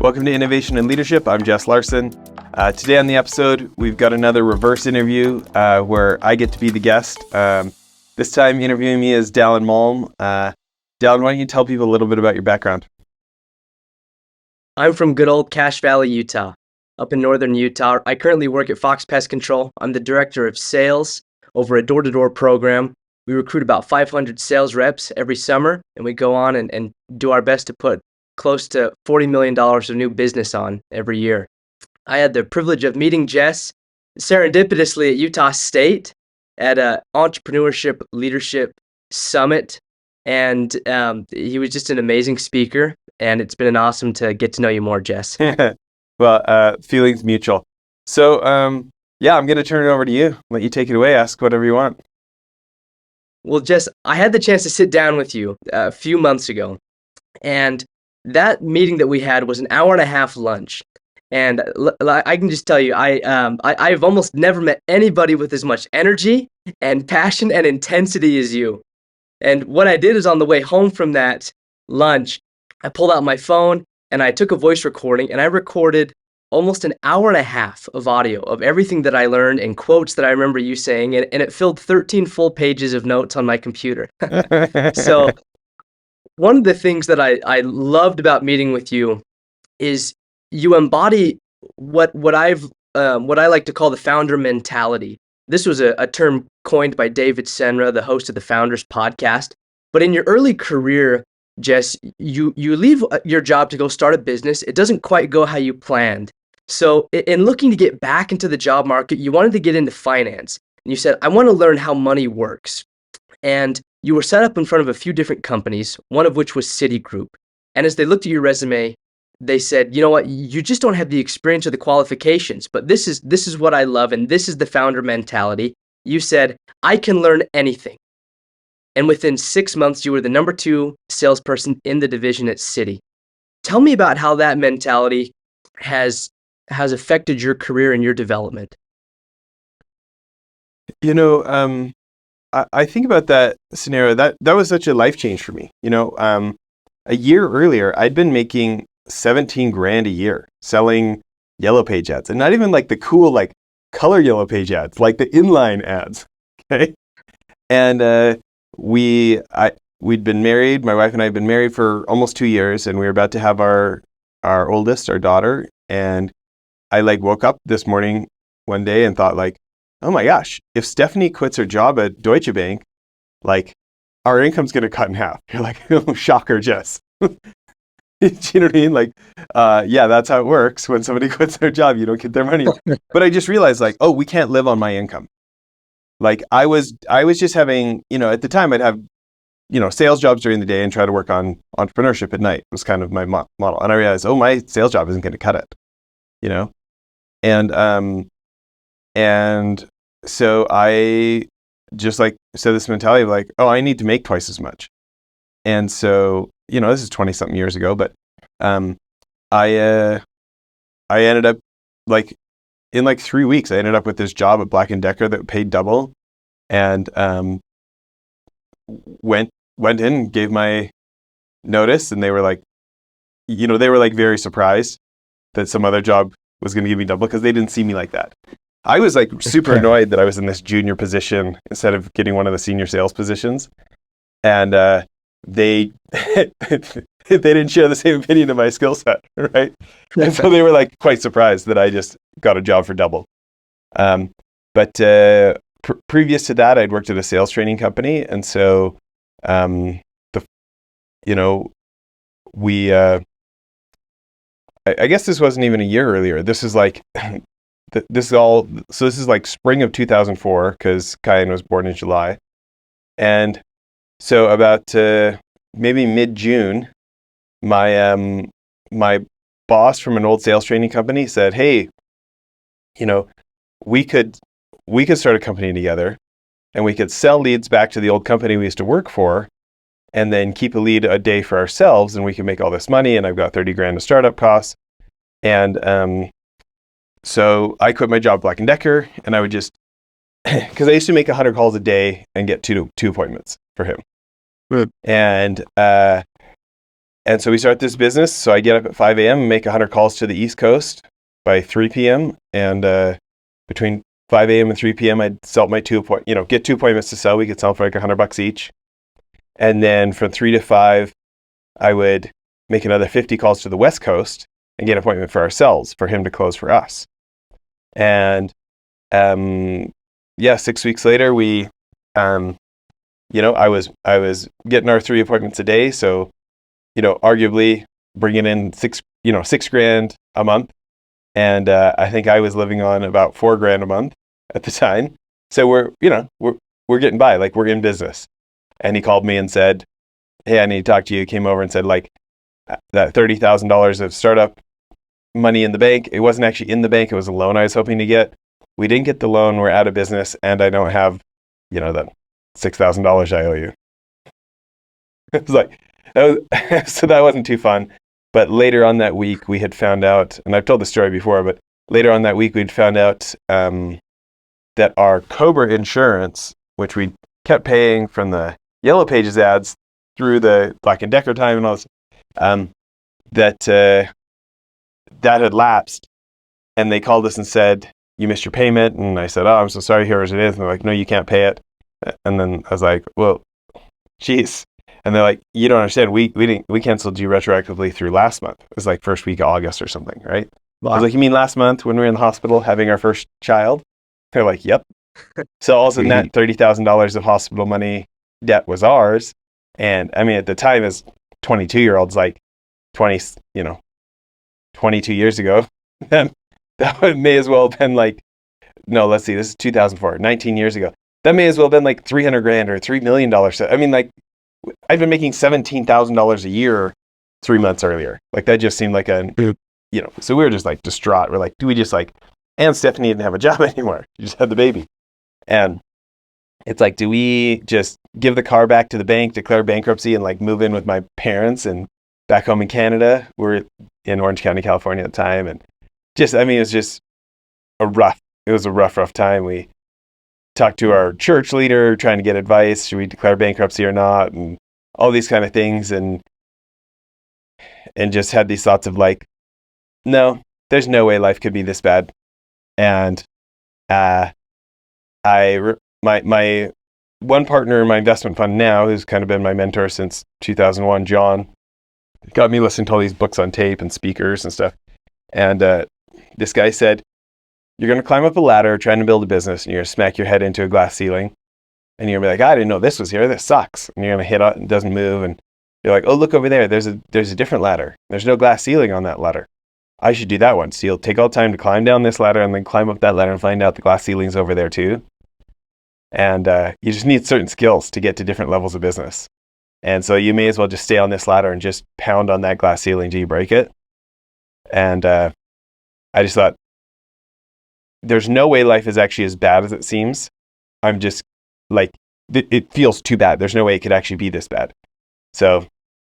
Welcome to Innovation and Leadership. I'm Jess Larsen. Today on the episode, we've got another reverse interview where I get to be the guest. This time interviewing me is Dallin Malm. Dallin, why don't you tell people a little bit about your background? I'm from good old Cache Valley, Utah, up in northern Utah. I currently work at Fox Pest Control. I'm the director of sales over a door-to-door program. We recruit about 500 sales reps every summer, and we go on and do our best to put close to $40 million of new business on every year. I had the privilege of meeting Jess serendipitously at Utah State at an Entrepreneurship Leadership Summit, and he was just an amazing speaker, and it's been awesome to get to know you more, Jess. Well, feelings mutual. So, I'm going to turn it over to you. Let you take it away. Ask whatever you want. Well, Jess, I had the chance to sit down with you a few months ago, and that meeting that we had was an hour and a half lunch. And I can just tell you, I've almost never met anybody with as much energy and passion and intensity as you. And what I did is on the way home from that lunch, I pulled out my phone and I took a voice recording and I recorded almost an hour and a half of audio of everything that I learned and quotes that I remember you saying. And it filled 13 full pages of notes on my computer. So one of the things that I loved about meeting with you is you embody what I like to call the founder mentality. This was a term coined by David Senra, the host of the Founders Podcast. But in your early career, Jess, you leave your job to go start a business. It doesn't quite go how you planned. So in looking to get back into the job market, you wanted to get into finance. And you said, I want to learn how money works. And you were set up in front of a few different companies, one of which was Citigroup. And as they looked at your resume, they said, you know what, you just don't have the experience or the qualifications, but this is what I love, and this is the founder mentality. You said, I can learn anything. And within 6 months, you were the number 2 salesperson in the division at Citi. Tell me about how that mentality has affected your career and your development. I think about that scenario. That was such a life change for me. A year earlier, I'd been making $17,000 a year selling Yellow Page ads, and not even like the cool like color Yellow Page ads, like the inline ads. Okay, and we'd been married. My wife and I had been married for almost 2 years, and we were about to have our oldest, our daughter. And I woke up this morning one day and thought oh my gosh, if Stephanie quits her job at Deutsche Bank, our income's going to cut in half. You're like, oh, shocker, Jess. Do you know what I mean? That's how it works. When somebody quits their job, you don't get their money. But I just realized we can't live on my income. I was just having, at the time I'd have, sales jobs during the day and try to work on entrepreneurship at night was kind of my model. And I realized, my sales job isn't going to cut it, and so I just said this mentality of I need to make twice as much. And so, this is 20 something years ago, but I ended up in 3 weeks, I ended up with this job at Black & Decker that paid double, and went in, gave my notice, and they were very surprised that some other job was going to give me double because they didn't see me like that. I was super annoyed that I was in this junior position instead of getting one of the senior sales positions. And they didn't share the same opinion of my skill set, right? And so they were quite surprised that I just got a job for double. But previous to that, I'd worked at a sales training company. And so, I guess this wasn't even a year earlier. This is this is spring of 2004 because Kyan was born in July. And so about maybe mid-June, my boss from an old sales training company said, hey, we could start a company together and we could sell leads back to the old company we used to work for and then keep a lead a day for ourselves and we can make all this money, and I've got $30,000 in startup costs. And so I quit my job at Black & Decker, and I would just, because I used to make 100 calls a day and get two appointments for him. Good. And And so we start this business. So I get up at 5 a.m. and make 100 calls to the East Coast by 3 p.m. And between 5 a.m. and 3 p.m. I'd sell my get 2 appointments to sell. We could sell for like $100 each. And then from 3 to 5, I would make another 50 calls to the West Coast and get an appointment for ourselves, for him to close for us. And 6 weeks later, we, I was getting our 3 appointments a day. So, arguably bringing in $6,000 a month. And I think I was living on about $4,000 a month at the time. So we're getting by, like we're in business. And he called me and said, "Hey, I need to talk to you." He came over and said, like, that $30,000 of startup money in the bank. It wasn't actually in the bank. It was a loan I was hoping to get. We didn't get the loan. We're out of business, and I don't have, the $6,000 I owe you. It was like, so that wasn't too fun. But later on that week, we had found out, and I've told the story before, but later on that week, we'd found out that our Cobra insurance, which we kept paying from the Yellow Pages ads through the Black & Decker time and all this, that had lapsed. And they called us and said, "You missed your payment." And I said, "Oh, I'm so sorry, here as it is." And they're like, "No, you can't pay it." And then I was like, "Well, geez." And they're like, "You don't understand. We canceled you retroactively through last month." It was like first week of August or something, right? Wow. I was like, "You mean last month when we were in the hospital having our first child?" They're like, "Yep." So all of a sudden that $30,000 of hospital money debt was ours. And I mean, at the time, as 22-year-olds, like 22 years ago, then that may as well have been like, no, let's see, this is 2004, 19 years ago. That may as well have been like $300,000 or $3 million. I mean, like, I've been making $17,000 a year 3 months earlier. Like, that just seemed like so we were just like distraught. We're like, do we just like, and Stephanie didn't have a job anymore. She just had the baby. And it's like, do we just give the car back to the bank, declare bankruptcy, and like move in with my parents and back home in Canada? We're in Orange County, California at the time. And it was just a rough time. We talked to our church leader trying to get advice. Should we declare bankruptcy or not? And all these kind of things. And just had these thoughts of like, no, there's no way life could be this bad. And my one partner in my investment fund now, who's kind of been my mentor since 2001, John, got me listening to all these books on tape and speakers and stuff. And this guy said, "You're going to climb up a ladder trying to build a business, and you're going to smack your head into a glass ceiling. And you're going to be like, I didn't know this was here. This sucks." And you're going to hit it and it doesn't move. And you're like, "Oh, look over there. There's a different ladder. There's no glass ceiling on that ladder. I should do that one." So you'll take all the time to climb down this ladder and then climb up that ladder and find out the glass ceiling's over there too. And you just need certain skills to get to different levels of business. And so you may as well just stay on this ladder and just pound on that glass ceiling till you break it. And I just thought, there's no way life is actually as bad as it seems. I'm just like, it feels too bad. There's no way it could actually be this bad. So,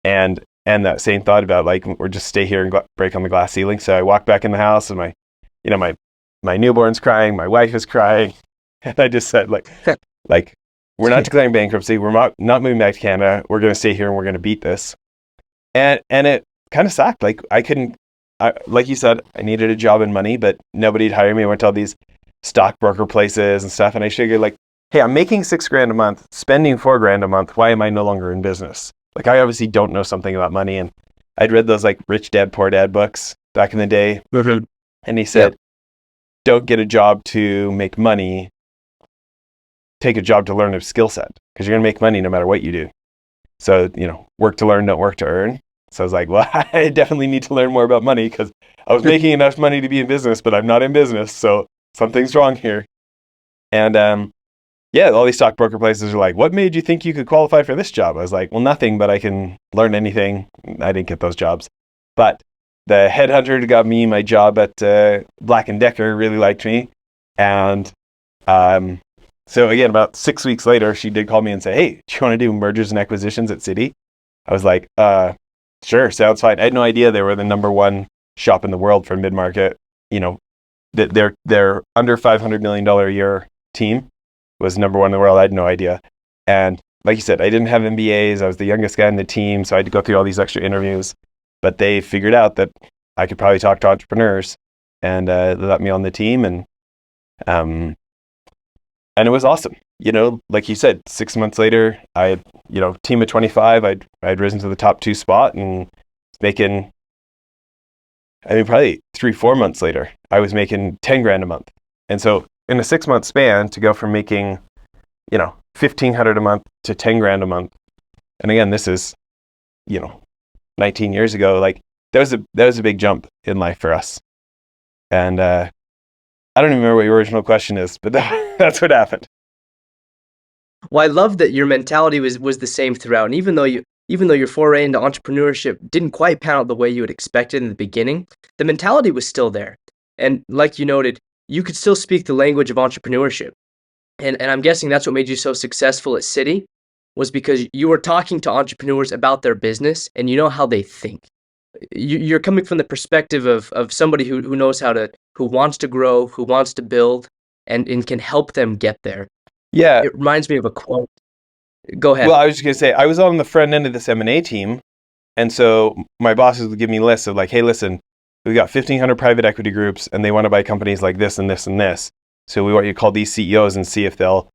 and that same thought about like, we're just stay here and break on the glass ceiling. So I walked back in the house and my newborn's crying, my wife is crying. And I just said like, we're not declaring bankruptcy. We're not moving back to Canada. We're going to stay here and we're going to beat this. And it kind of sucked. Like like you said, I needed a job and money, but nobody'd hire me. I went to all these stockbroker places and stuff. And I figured like, hey, I'm making $6,000 a month, spending $4,000 a month. Why am I no longer in business? Like, I obviously don't know something about money. And I'd read those like Rich Dad, Poor Dad books back in the day. And he said, Don't get a job to make money. Take a job to learn a skill set, because you're going to make money no matter what you do. So, work to learn, don't work to earn. So I was like, well, I definitely need to learn more about money, because I was making enough money to be in business, but I'm not in business. So something's wrong here. And all these stockbroker places are like, what made you think you could qualify for this job? I was like, well, nothing, but I can learn anything. I didn't get those jobs. But the headhunter who got me my job at Black & Decker really liked me. And so again, about 6 weeks later, she did call me and say, hey, do you want to do mergers and acquisitions at Citi? I was like, sure, sounds fine. I had no idea they were the number one shop in the world for mid-market. Their under $500 million a year team was number one in the world. I had no idea. And like you said, I didn't have MBAs. I was the youngest guy in the team, so I had to go through all these extra interviews. But they figured out that I could probably talk to entrepreneurs, and they let me on the team, um, and it was awesome. Like you said, 6 months later, I had, team of 25. I'd risen to the top 2 spot and making. I mean, probably 3-4 months later, I was making 10 grand a month. And so in a 6-month span, to go from making, 1,500 a month to 10 grand a month. And again, this is, 19 years ago. Like that was a big jump in life for us. And I don't even remember what your original question is, but that's what happened. Well, I love that your mentality was the same throughout, and even though your foray into entrepreneurship didn't quite pan out the way you had expected in the beginning, the mentality was still there. And like you noted, you could still speak the language of entrepreneurship. And I'm guessing that's what made you so successful at Citi, was because you were talking to entrepreneurs about their business and you know how they think. You're coming from the perspective of somebody who knows who wants to grow, who wants to build, and can help them get there. Yeah. It reminds me of a quote. Go ahead. Well, I was just going to say, I was on the front end of this M&A team. And so my bosses would give me lists of like, hey, listen, we've got 1,500 private equity groups and they want to buy companies like this and this and this. So we want you to call these CEOs and see if they'll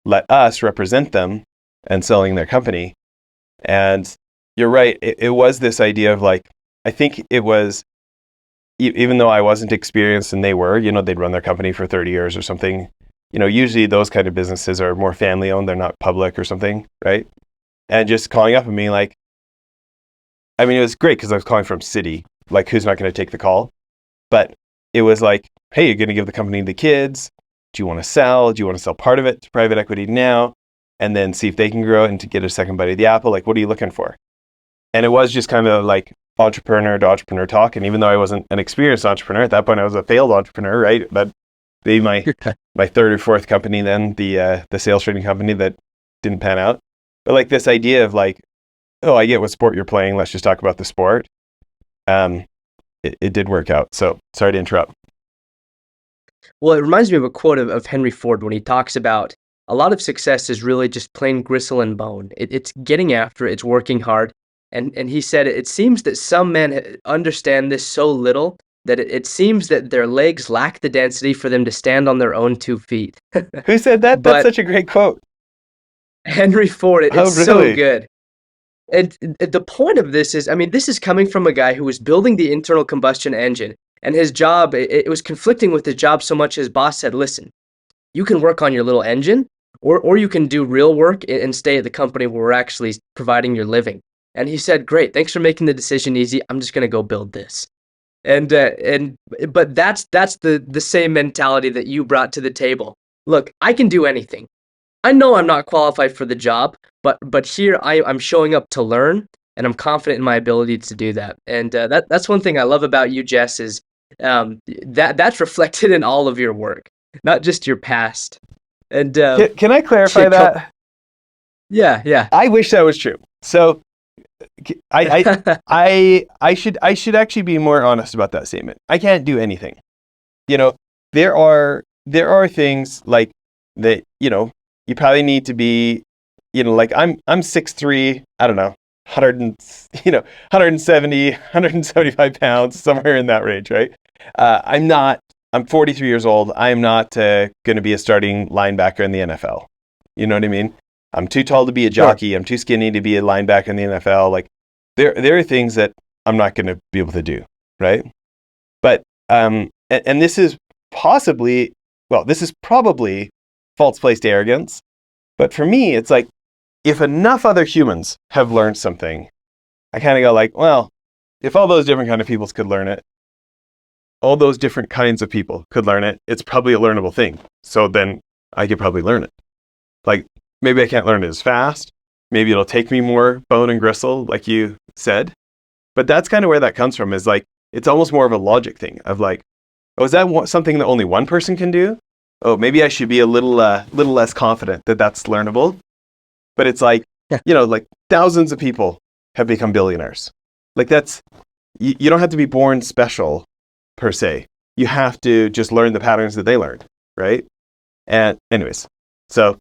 let us represent them and selling their company. And you're right. It was this idea of like, I think it was, even though I wasn't experienced and they were, they'd run their company for 30 years or something. Usually those kind of businesses are more family owned. They're not public or something, right? And just calling up and being like, I mean, it was great because I was calling from Citi, like who's not going to take the call? But it was like, hey, you're going to give the company to the kids. Do you want to sell? Do you want to sell part of it to private equity now? And then see if they can grow and to get a second bite of the apple? Like, what are you looking for? And it was just kind of like entrepreneur to entrepreneur talk. And even though I wasn't an experienced entrepreneur, at that point I was a failed entrepreneur, right? But maybe my third or fourth company then, the sales trading company that didn't pan out. But like this idea of like, oh, I get what sport you're playing. Let's just talk about the sport. It did work out. So sorry to interrupt. Well, it reminds me of a quote of Henry Ford when he talks about a lot of success is really just plain gristle and bone. It's getting after it, it's working hard. And he said, it seems that some men understand this so little that it seems that their legs lack the density for them to stand on their own 2 feet. Who said that? That's such a great quote. Henry Ford, it's really? So good. And the point of this is, I mean, this is coming from a guy who was building the internal combustion engine, and his job, it was conflicting with his job so much his boss said, listen, you can work on your little engine, or you can do real work and stay at the company where we're actually providing your living. And he said, great, thanks for making the decision easy. I'm just going to go build this. But that's the same mentality that you brought to the table. Look, I can do anything. I know I'm not qualified for the job, but here I'm showing up to learn, and I'm confident in my ability to do that. And that's one thing I love about you, Jess, is that's reflected in all of your work, not just your past. And can I clarify that? Yeah. I wish that was true. So I should actually be more honest about that statement. I can't do anything. There are things like that, you probably need to be, like I'm 6'3", I don't know, 170, 175 pounds, somewhere in that range, right? I'm 43 years old. I'm not going to be a starting linebacker in the NFL. You know what I mean? I'm too tall to be a jockey. Sure. I'm too skinny to be a linebacker in the NFL. Like there are things that I'm not going to be able to do, right? But and this is probably false placed arrogance. But for me, it's like if enough other humans have learned something, I kind of go like, well, if all those different kind of people could learn it, all those different kinds of people could learn it, it's probably a learnable thing. So then I could probably learn it. Like maybe I can't learn it as fast. Maybe it'll take me more bone and gristle, like you said. But that's kind of where that comes from, is like, it's almost more of a logic thing of like, oh, is that something that only one person can do? Oh, maybe I should be a little less confident that that's learnable. But it's like, like thousands of people have become billionaires. Like you don't have to be born special per se. You have to just learn the patterns that they learned, right? And anyways, so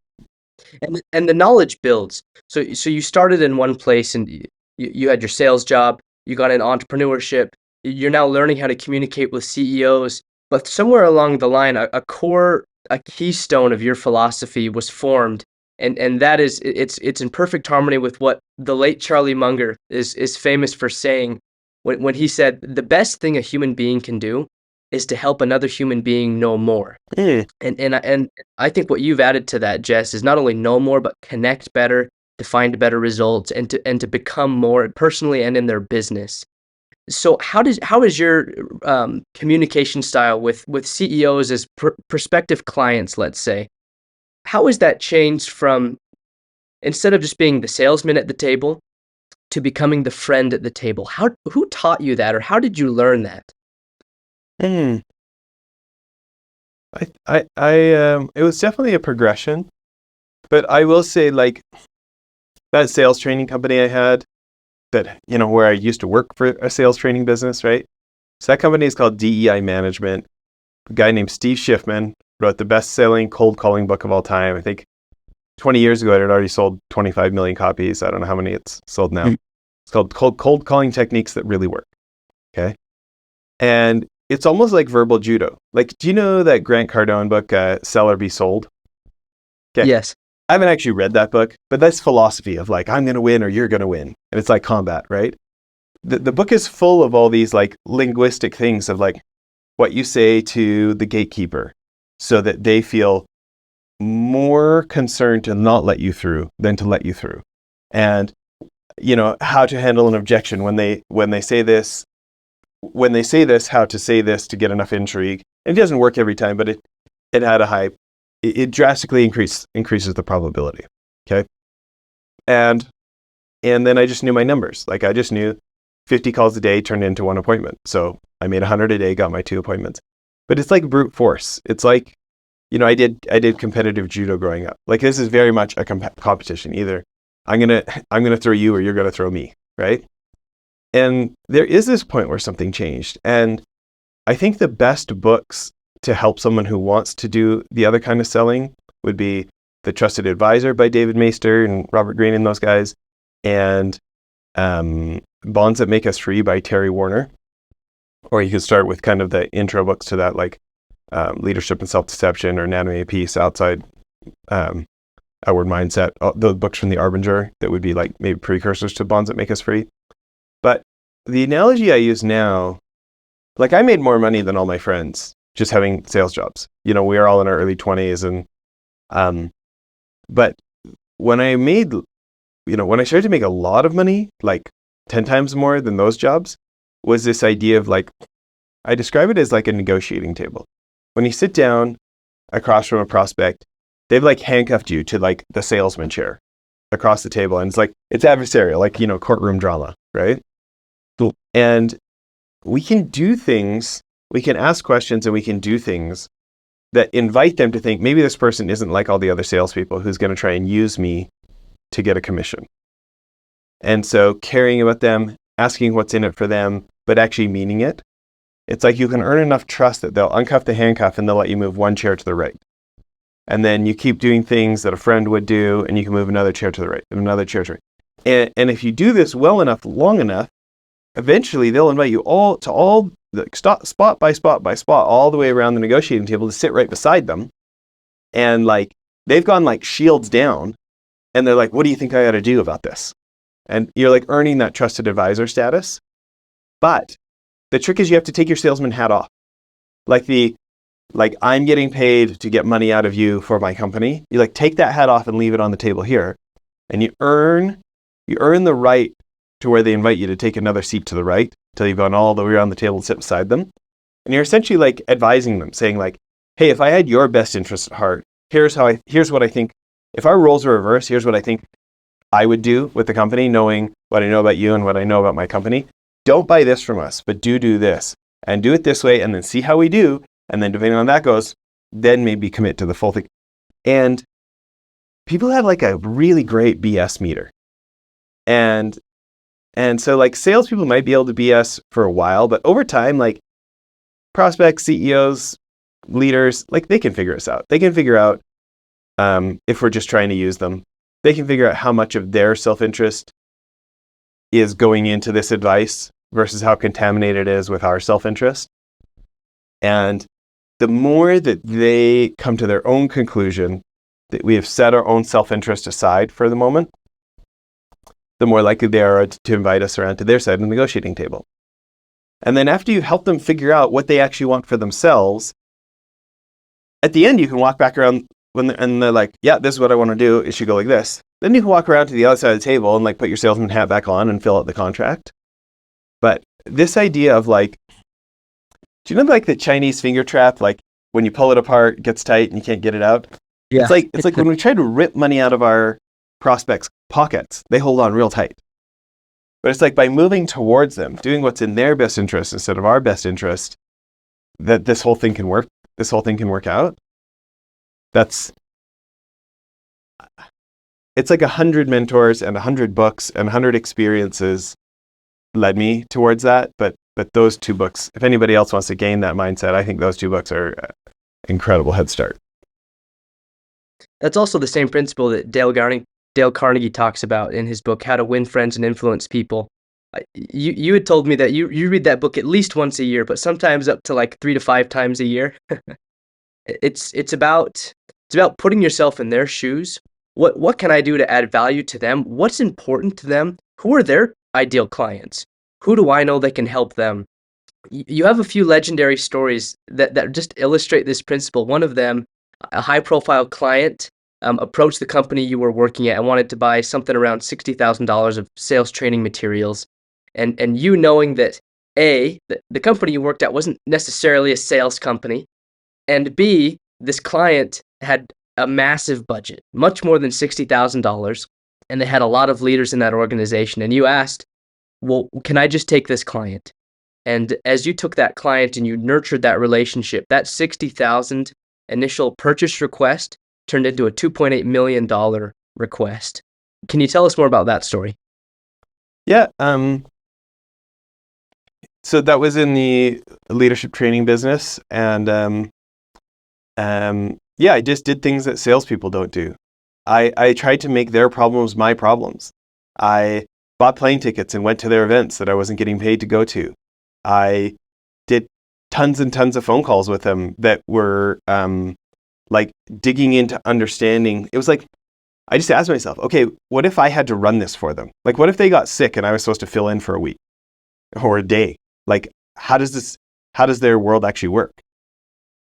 And the knowledge builds. So you started in one place and you had your sales job, you got into entrepreneurship, you're now learning how to communicate with CEOs, but somewhere along the line, a keystone of your philosophy was formed, and that is it's in perfect harmony with what the late Charlie Munger is famous for saying when he said the best thing a human being can do is to help another human being know more. Mm. And I think what you've added to that, Jess, is not only know more, but connect better, to find better results, and to become more personally and in their business. So how is your communication style with CEOs as prospective clients, let's say? How has that changed from instead of just being the salesman at the table to becoming the friend at the table? Who taught you that, or how did you learn that? Mm. It was definitely a progression, but I will say, like, that sales training company I had, that, where I used to work for a sales training business, right? So that company is called DEI Management. A guy named Steve Schiffman wrote the best-selling cold calling book of all time. I think 20 years ago, it had already sold 25 million copies. I don't know how many it's sold now. It's called Cold Calling Techniques That Really Work. Okay. And it's almost like verbal judo. Like, do you know that Grant Cardone book, Sell or Be Sold? Okay. Yes. I haven't actually read that book, but that's philosophy of like, I'm going to win or you're going to win. And it's like combat, right? The book is full of all these like linguistic things of like what you say to the gatekeeper so that they feel more concerned to not let you through than to let you through. And, how to handle an objection when they say this, how to say this to get enough intrigue. And it doesn't work every time, but it had a high, it drastically increases the probability. Okay. And then I just knew my numbers. Like, I just knew 50 calls a day turned into one appointment. So I made 100 a day, got my 2 appointments. But it's like brute force. It's like, I did competitive judo growing up. Like, this is very much a competition. Either I'm gonna throw you or you're gonna throw me, right? And there is this point where something changed. And I think the best books to help someone who wants to do the other kind of selling would be The Trusted Advisor by David Maister and Robert Greene and those guys, and Bonds That Make Us Free by Terry Warner. Or you could start with kind of the intro books to that, like Leadership and Self-Deception or Anatomy of Peace, Outward Mindset, the books from the Arbinger that would be like maybe precursors to Bonds That Make Us Free. But the analogy I use now, like, I made more money than all my friends just having sales jobs. We are all in our early 20s. And, but when I started to make a lot of money, like 10 times more than those jobs, was this idea of like, I describe it as like a negotiating table. When you sit down across from a prospect, they've like handcuffed you to like the salesman chair across the table. And it's like, it's adversarial, like, courtroom drama, right? Cool. And we can ask questions and we can do things that invite them to think maybe this person isn't like all the other salespeople who's going to try and use me to get a commission. And so caring about them, asking what's in it for them, but actually meaning it. It's like you can earn enough trust that they'll uncuff the handcuff and they'll let you move one chair to the right. And then you keep doing things that a friend would do, and you can move another chair to the right, and another chair to the right. And if you do this well enough, long enough, eventually they'll invite you spot by spot, all the way around the negotiating table to sit right beside them. And like, they've gone like shields down, and they're like, what do you think I ought to do about this? And you're like earning that trusted advisor status. But the trick is you have to take your salesman hat off. Like I'm getting paid to get money out of you for my company. You like take that hat off and leave it on the table here. And you earn the right to where they invite you to take another seat to the right until you've gone all the way around the table and sit beside them. And you're essentially like advising them, saying like, hey, if I had your best interest at heart, here's what I think. If our roles were reversed, here's what I think I would do with the company, knowing what I know about you and what I know about my company. Don't buy this from us, but do this and do it this way, and then see how we do. And then depending on that goes, then maybe commit to the full thing. And people have like a really great BS meter. And so like salespeople might be able to BS for a while, but over time, like prospects, CEOs, leaders, like they can figure us out. They can figure out if we're just trying to use them. They can figure out how much of their self-interest is going into this advice versus how contaminated it is with our self-interest. And the more that they come to their own conclusion, that we have set our own self-interest aside for the moment, the more likely they are to invite us around to their side of the negotiating table. And then after you help them figure out what they actually want for themselves, at the end you can walk back around and they're like, yeah, this is what I want to do. It should go like this. Then you can walk around to the other side of the table and like put your salesman hat back on and fill out the contract. But this idea of like, do you know like the Chinese finger trap? Like when you pull it apart, it gets tight and you can't get it out. Yeah. It's like when we try to rip money out of our prospects' pockets, they hold on real tight. But it's like by moving towards them, doing what's in their best interest instead of our best interest, that this whole thing can work. This whole thing can work out. It's like 100 mentors and 100 books and 100 experiences led me towards that. But those 2 books, if anybody else wants to gain that mindset, I think those 2 books are an incredible head start. That's also the same principle that Dale Carnegie talks about in his book, How to Win Friends and Influence People. You had told me that you read that book at least once a year, but sometimes up to like 3 to 5 times a year. It's about putting yourself in their shoes. What can I do to add value to them? What's important to them? Who are their ideal clients? Who do I know that can help them? You have a few legendary stories that just illustrate this principle. One of them, a high-profile client approached the company you were working at and wanted to buy something around $60,000 of sales training materials. And you knowing that A, the company you worked at wasn't necessarily a sales company, and B, this client had a massive budget, much more than $60,000, and they had a lot of leaders in that organization. And you asked, well, can I just take this client? And as you took that client and you nurtured that relationship, that $60,000 initial purchase request turned into a $2.8 million request. Can you tell us more about that story? Yeah. So that was in the leadership training business. And yeah, I just did things that salespeople don't do. I tried to make their problems my problems. I bought plane tickets and went to their events that I wasn't getting paid to go to. I did tons and tons of phone calls with them that were like digging into understanding. It was like, I just asked myself, okay, what if I had to run this for them? Like, what if they got sick and I was supposed to fill in for a week or a day? Like, how does their world actually work?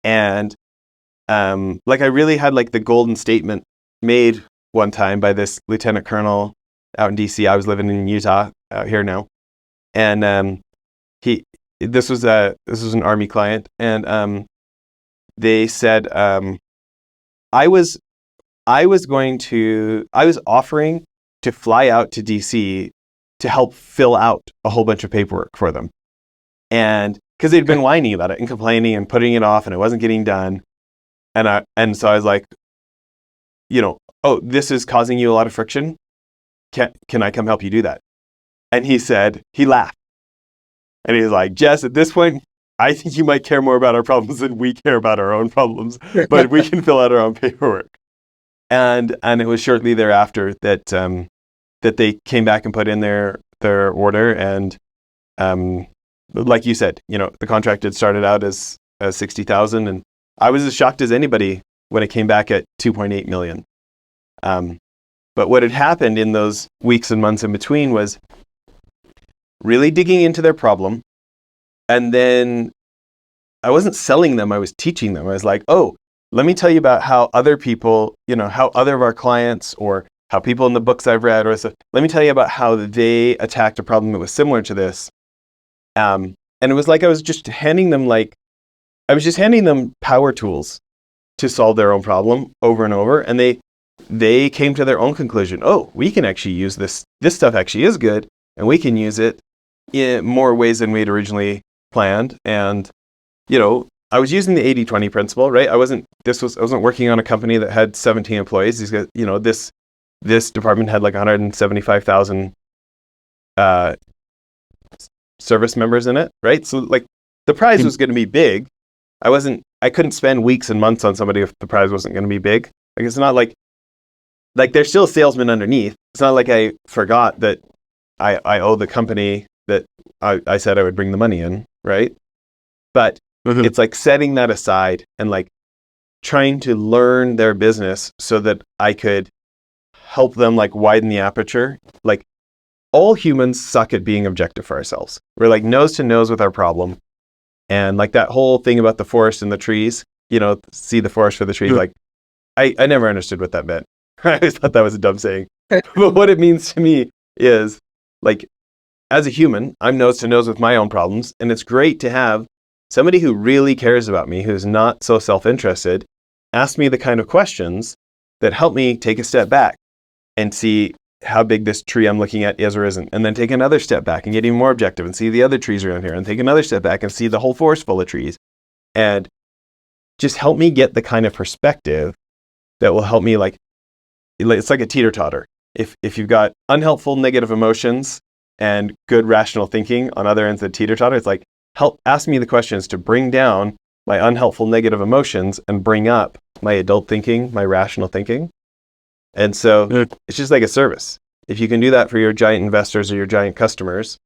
And like I really had like the golden statement made one time by this lieutenant colonel out in DC. I was living in Utah, out here now. And this was an Army client, and they said I was offering to fly out to DC to help fill out a whole bunch of paperwork for them. And because they'd been whining about it and complaining and putting it off and it wasn't getting done. And so I was like, oh, this is causing you a lot of friction. Can I come help you do that? And he laughed. And he was like, Jess, at this point, I think you might care more about our problems than we care about our own problems, but we can fill out our own paperwork. And it was shortly thereafter that they came back and put in their order. And like you said, the contract had started out as 60,000, and I was as shocked as anybody when it came back at 2.8 million. But what had happened in those weeks and months in between was really digging into their problem. And then I wasn't selling them, I was teaching them. I was like, oh, let me tell you about how other people, how other of our clients or how people in the books I've read, let me tell you about how they attacked a problem that was similar to this. And it was like I was just handing them power tools to solve their own problem over and over. And they came to their own conclusion. Oh, we can actually use this. This stuff actually is good, and we can use it in more ways than we'd originally planned. And, I was using the 80-20 principle, right? I wasn't working on a company that had 17 employees. These guys, this department had like 175,000 service members in it, right? So like the prize was going to be big. I couldn't spend weeks and months on somebody if the prize wasn't going to be big. Like it's not like there's still a salesman underneath. It's not like I forgot that I owe the company that I said I would bring the money in, right? But it's like setting that aside and like trying to learn their business so that I could help them like widen the aperture. Like all humans suck at being objective for ourselves. We're like nose to nose with our problem. And like that whole thing about the forest and the trees, see the forest for the trees. Like I never understood what that meant. I always thought that was a dumb saying. But what it means to me is like, as a human, I'm nose to nose with my own problems. And it's great to have somebody who really cares about me, who's not so self-interested, ask me the kind of questions that help me take a step back and see how big this tree I'm looking at is or isn't. And then take another step back and get even more objective and see the other trees around here and take another step back and see the whole forest full of trees. And just help me get the kind of perspective that will help me like, it's like a teeter-totter. If you've got unhelpful negative emotions and good rational thinking on other ends of the teeter-totter, it's like, ask me the questions to bring down my unhelpful negative emotions and bring up my adult thinking, my rational thinking. And so it's just like a service. If you can do that for your giant investors or your giant customers,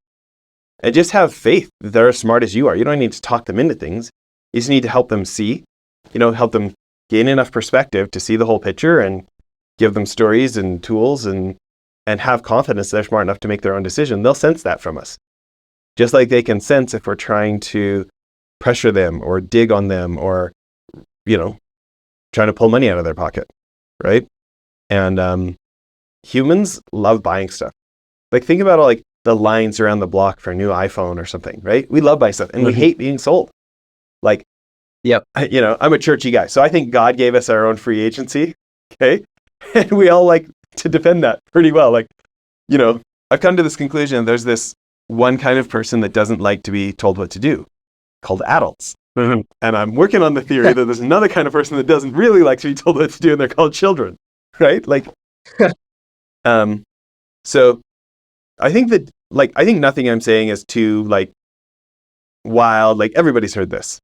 and just have faith that they're as smart as you are. You don't need to talk them into things. You just need to help them see, help them gain enough perspective to see the whole picture and give them stories and tools and have confidence they're smart enough to make their own decision. They'll sense that from us. Just like they can sense if we're trying to pressure them or dig on them or, trying to pull money out of their pocket, right? And humans love buying stuff. Like think about all like the lines around the block for a new iPhone or something, right? We love buying stuff and we hate being sold. Like, yep. I'm a churchy guy, so I think God gave us our own free agency, okay? And we all like to defend that pretty well. Like, I've come to this conclusion. There's this one kind of person that doesn't like to be told what to do, called adults. And I'm working on the theory that there's another kind of person that doesn't really like to be told what to do, and they're called children, right? Like, so I think that, I think nothing I'm saying is too, wild. Like, everybody's heard this.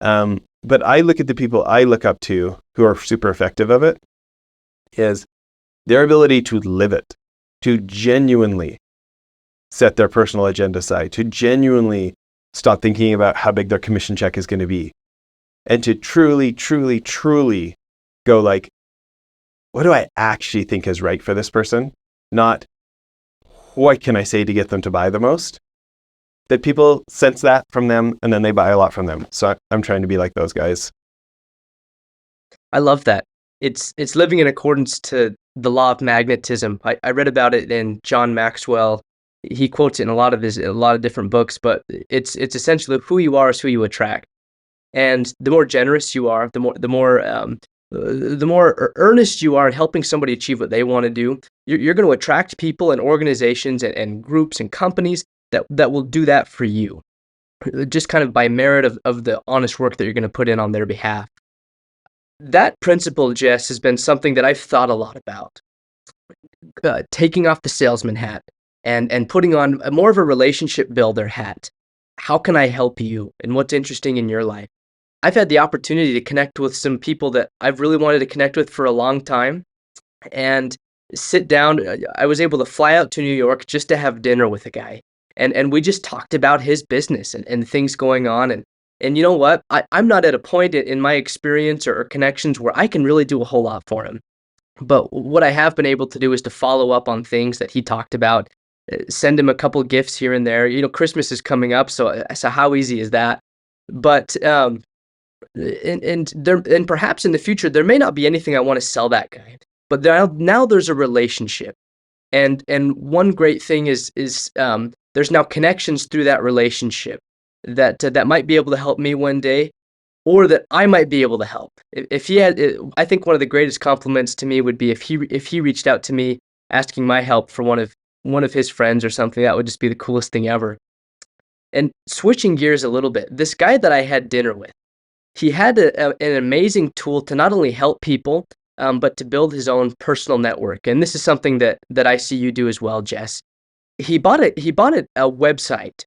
But I look at the people I look up to who are super effective of it, is their ability to live it, to genuinely set their personal agenda aside, to genuinely stop thinking about how big their commission check is going to be, and to truly, truly, truly go like, what do I actually think is right for this person? Not what can I say to get them to buy the most? That people sense that from them and then they buy a lot from them. So I'm trying to be like those guys. I love that. It's living in accordance to the law of magnetism. I read about it in John Maxwell. He quotes it in a lot of different books, but it's essentially who you are is who you attract. And the more generous you are, the more earnest you are in helping somebody achieve what they want to do, you're going to attract people and organizations and groups and companies that will do that for you, just kind of by merit of the honest work that you're going to put in on their behalf. That principle, Jess, has been something that I've thought a lot about. Taking off the salesman hat and putting on more of a relationship builder hat. How can I help you? And what's interesting in your life? I've had the opportunity to connect with some people that I've really wanted to connect with for a long time, and sit down. I was able to fly out to New York just to have dinner with a guy. And we just talked about his business and things going on. And you know what? I'm not at a point in my experience or connections where I can really do a whole lot for him. But what I have been able to do is to follow up on things that he talked about, send him a couple gifts here and there. Christmas is coming up, so how easy is that? But and perhaps in the future there may not be anything I want to sell that guy. But now there's a relationship, and one great thing is there's now connections through that relationship that might be able to help me one day, or that I might be able to help. If he had, I think one of the greatest compliments to me would be if he reached out to me asking my help for one of his friends or something. That would just be the coolest thing ever. And switching gears a little bit, this guy that I had dinner with, he had an amazing tool to not only help people, but to build his own personal network. And this is something that I see you do as well, Jess. He bought a website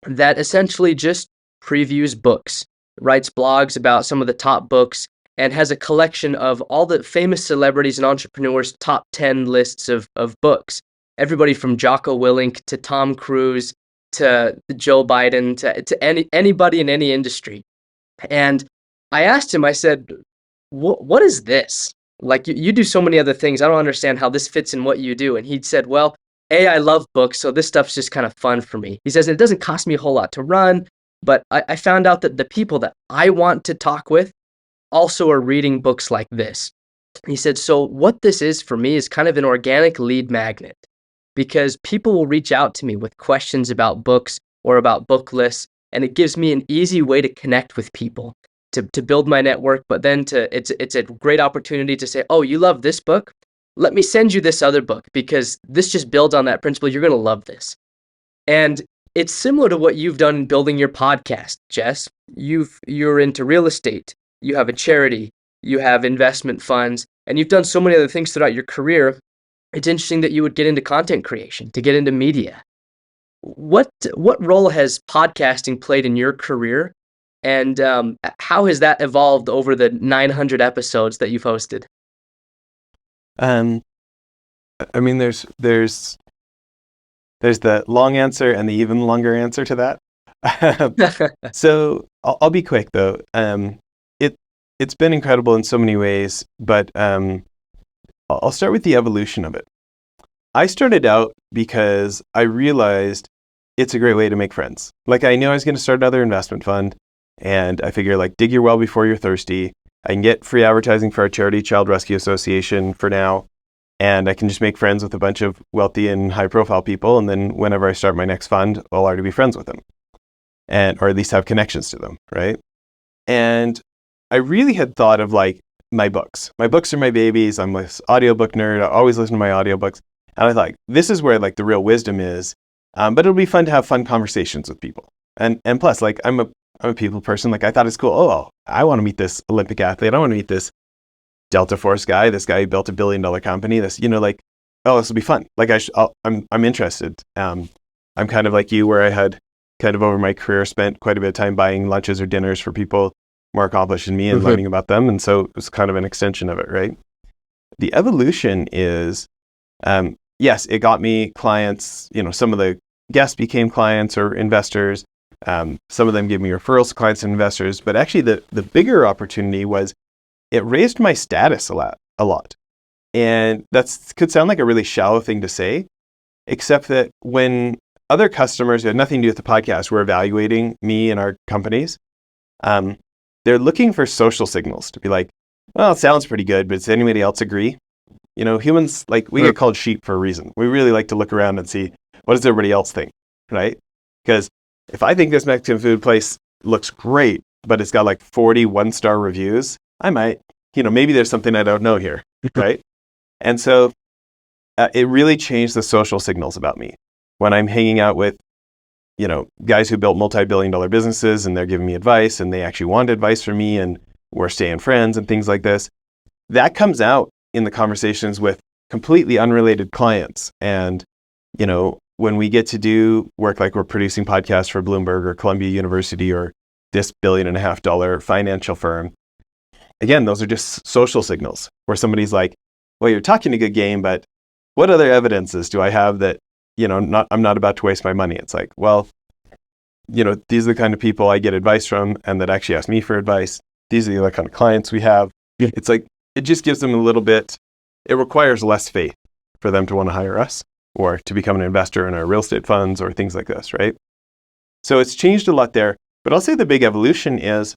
that essentially just previews books, writes blogs about some of the top books, and has a collection of all the famous celebrities and entrepreneurs' top 10 lists of books. Everybody from Jocko Willink to Tom Cruise to Joe Biden to anybody in any industry. And I asked him, I said, what is this? Like, you do so many other things. I don't understand how this fits in what you do. And he said, well, I love books, so this stuff's just kind of fun for me. He says, it doesn't cost me a whole lot to run, but I found out that the people that I want to talk with also are reading books like this. He said, so what this is for me is kind of an organic lead magnet, because people will reach out to me with questions about books or about book lists, and it gives me an easy way to connect with people, to build my network, but then it's a great opportunity to say, oh, you love this book? Let me send you this other book, because this just builds on that principle. You're going to love this. And it's similar to what you've done in building your podcast, Jess. You're into real estate, you have a charity, you have investment funds, and you've done so many other things throughout your career. It's interesting that you would get into content creation, to get into media. What role has podcasting played in your career, and how has that evolved over the 900 episodes that you've hosted? I mean, there's the long answer and the even longer answer to that. So I'll be quick though. It's been incredible in so many ways, but I'll start with the evolution of it. I started out because I realized it's a great way to make friends. Like, I knew I was going to start another investment fund, and I figure, like, dig your well before you're thirsty. I can get free advertising for our charity, Child Rescue Association, for now, and I can just make friends with a bunch of wealthy and high-profile people, and then whenever I start my next fund, I'll already be friends with them, or at least have connections to them, right? And I really had thought of, like, my books. My books are my babies. I'm this audiobook nerd. I always listen to my audiobooks. And I thought, this is where, like, the real wisdom is. But it'll be fun to have fun conversations with people. And plus, like, I'm a people person. Like, I thought it's cool. Oh, I want to meet this Olympic athlete. I want to meet this Delta Force guy, this guy who built $1 billion company. This, like, oh, this will be fun. Like, I'm interested. I'm kind of like you, where I had kind of over my career spent quite a bit of time buying lunches or dinners for people more accomplished than me and learning about them. And so it was kind of an extension of it, right? The evolution is, yes, it got me clients. Some of the guests became clients or investors. Some of them gave me referrals to clients and investors. But actually, the bigger opportunity was it raised my status a lot. And that could sound like a really shallow thing to say, except that when other customers who had nothing to do with the podcast were evaluating me and our companies, they're looking for social signals to be like, well, it sounds pretty good, but does anybody else agree? Humans, like, we get called sheep for a reason. We really like to look around and see, what does everybody else think, right? Because if I think this Mexican food place looks great, but it's got like 40 one-star reviews, I might, maybe there's something I don't know here, right? And so it really changed the social signals about me. When I'm hanging out with, guys who built multi-billion-dollar businesses, and they're giving me advice, and they actually want advice from me, and we're staying friends and things like this, that comes out in the conversations with completely unrelated clients. And, when we get to do work like we're producing podcasts for Bloomberg or Columbia University or this $1.5 billion financial firm, again, those are just social signals where somebody's like, well, you're talking a good game, but what other evidences do I have that, I'm not about to waste my money? It's like, well, these are the kind of people I get advice from and that actually ask me for advice. These are the other kind of clients we have. Yeah. It's like, it just gives them a little bit, it requires less faith for them to want to hire us or to become an investor in our real estate funds or things like this, right? So it's changed a lot there. But I'll say the big evolution is,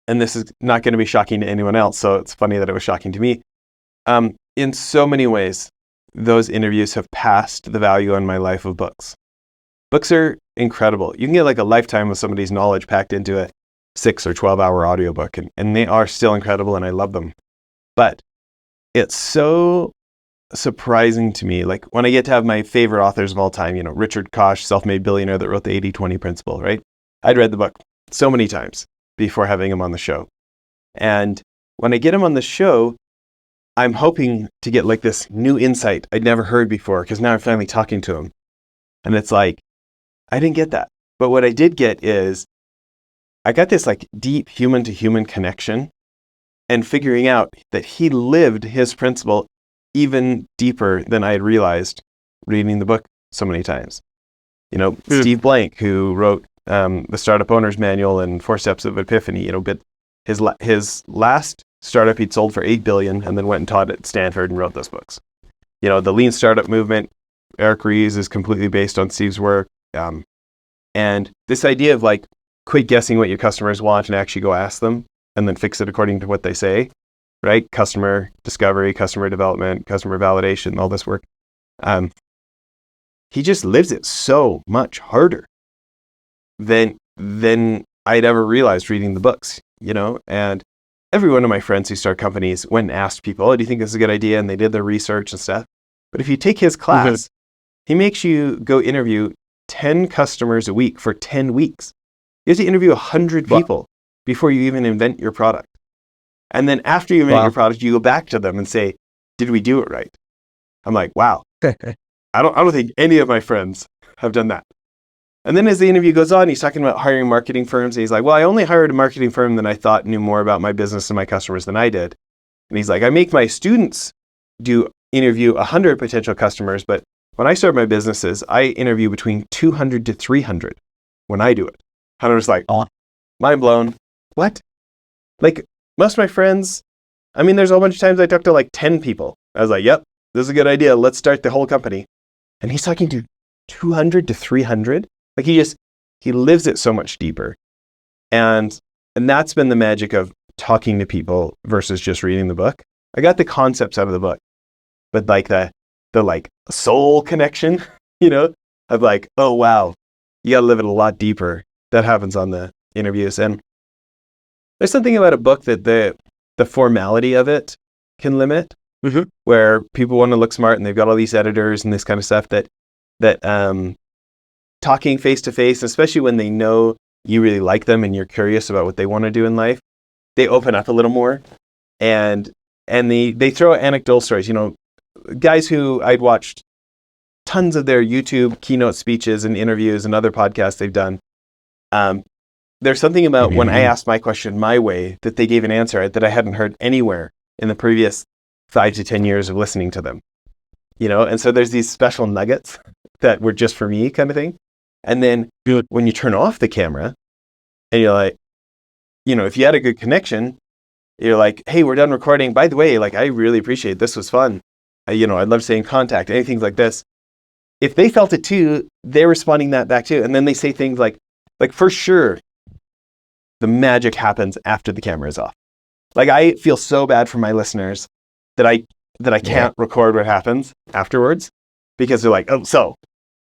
and this is not going to be shocking to anyone else, so it's funny that it was shocking to me. In so many ways, those interviews have passed the value in my life of books. Books are incredible. You can get like a lifetime of somebody's knowledge packed into a 6 or 12-hour audiobook, and they are still incredible, and I love them. But it's so surprising to me, like when I get to have my favorite authors of all time, Richard Koch, self-made billionaire that wrote the 80-20 principle, right? I'd read the book so many times before having him on the show. And when I get him on the show, I'm hoping to get like this new insight I'd never heard before, because now I'm finally talking to him. And it's like, I didn't get that. But what I did get is I got this like deep human to human connection and figuring out that he lived his principle even deeper than I had realized reading the book so many times. Steve Blank, who wrote the Startup Owner's Manual and 4 Steps of Epiphany, but his last startup he'd sold for $8 billion and then went and taught at Stanford and wrote those books. The Lean Startup Movement, Eric Ries is completely based on Steve's work. And this idea of like, quit guessing what your customers want and actually go ask them and then fix it according to what they say, right? Customer discovery, customer development, customer validation, all this work. He just lives it so much harder than I'd ever realized reading the books, and every one of my friends who start companies went and asked people, oh, do you think this is a good idea? And they did their research and stuff. But if you take his class, he makes you go interview 10 customers a week for 10 weeks. You have to interview 100 people before you even invent your product. And then after you invent your product, you go back to them and say, did we do it right? I'm like, wow. I don't think any of my friends have done that. And then as the interview goes on, he's talking about hiring marketing firms. And he's like, well, I only hired a marketing firm that I thought knew more about my business and my customers than I did. And he's like, I make my students interview 100 potential customers, but when I start my businesses, I interview between 200 to 300 when I do it. And I was like, mind blown. What? Like most of my friends, there's a whole bunch of times I talked to like 10 people. I was like, yep, this is a good idea. Let's start the whole company. And he's talking to 200 to 300. Like he lives it so much deeper. And that's been the magic of talking to people versus just reading the book. I got the concepts out of the book, but like the like soul connection, of like, oh wow, you got to live it a lot deeper. That happens on the interviews. And there's something about a book that the formality of it can limit, where people want to look smart and they've got all these editors and this kind of stuff that talking face to face, especially when they know you really like them and you're curious about what they want to do in life, they open up a little more and they throw anecdotal stories, guys who I'd watched tons of their YouTube keynote speeches and interviews and other podcasts they've done. There's something about when I asked my question my way that they gave an answer that I hadn't heard anywhere in the previous 5 to 10 years of listening to them, and so there's these special nuggets that were just for me kind of thing. And then when you turn off the camera and you're like, if you had a good connection, you're like, hey, we're done recording. By the way, like, I really appreciate it. This was fun. I'd love to stay in contact, anything like this. If they felt it too, they're responding that back too. And then they say things like for sure, the magic happens after the camera is off. Like, I feel so bad for my listeners that I can't record what happens afterwards because they're like, oh, so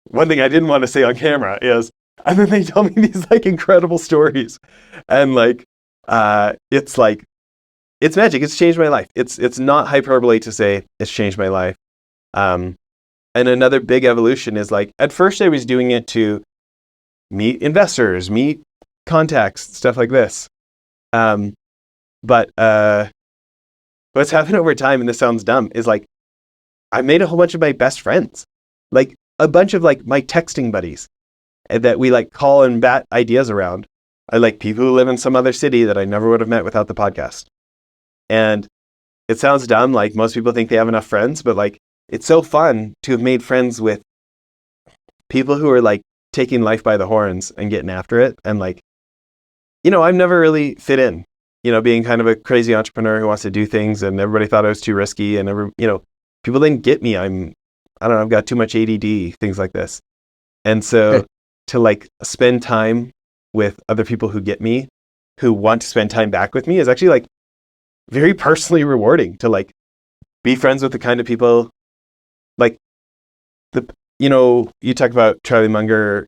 one thing I didn't want to say on camera is, and then they tell me these like incredible stories, and like, it's magic. It's changed my life. It's not hyperbole to say it's changed my life. And another big evolution is like, at first I was doing it to meet investors, meet contacts, stuff like this. But what's happened over time, and this sounds dumb, is like, I made a whole bunch of my best friends, like a bunch of like my texting buddies that we like call and bat ideas around. I like people who live in some other city that I never would have met without the podcast. And it sounds dumb, like most people think they have enough friends, but like, it's so fun to have made friends with people who are like taking life by the horns and getting after it. And like, I've never really fit in, being kind of a crazy entrepreneur who wants to do things, and everybody thought I was too risky, and people didn't get me. I don't know, I've got too much ADD, things like this. And so to like spend time with other people who get me, who want to spend time back with me, is actually like very personally rewarding to like be friends with the kind of people like you talk about Charlie Munger,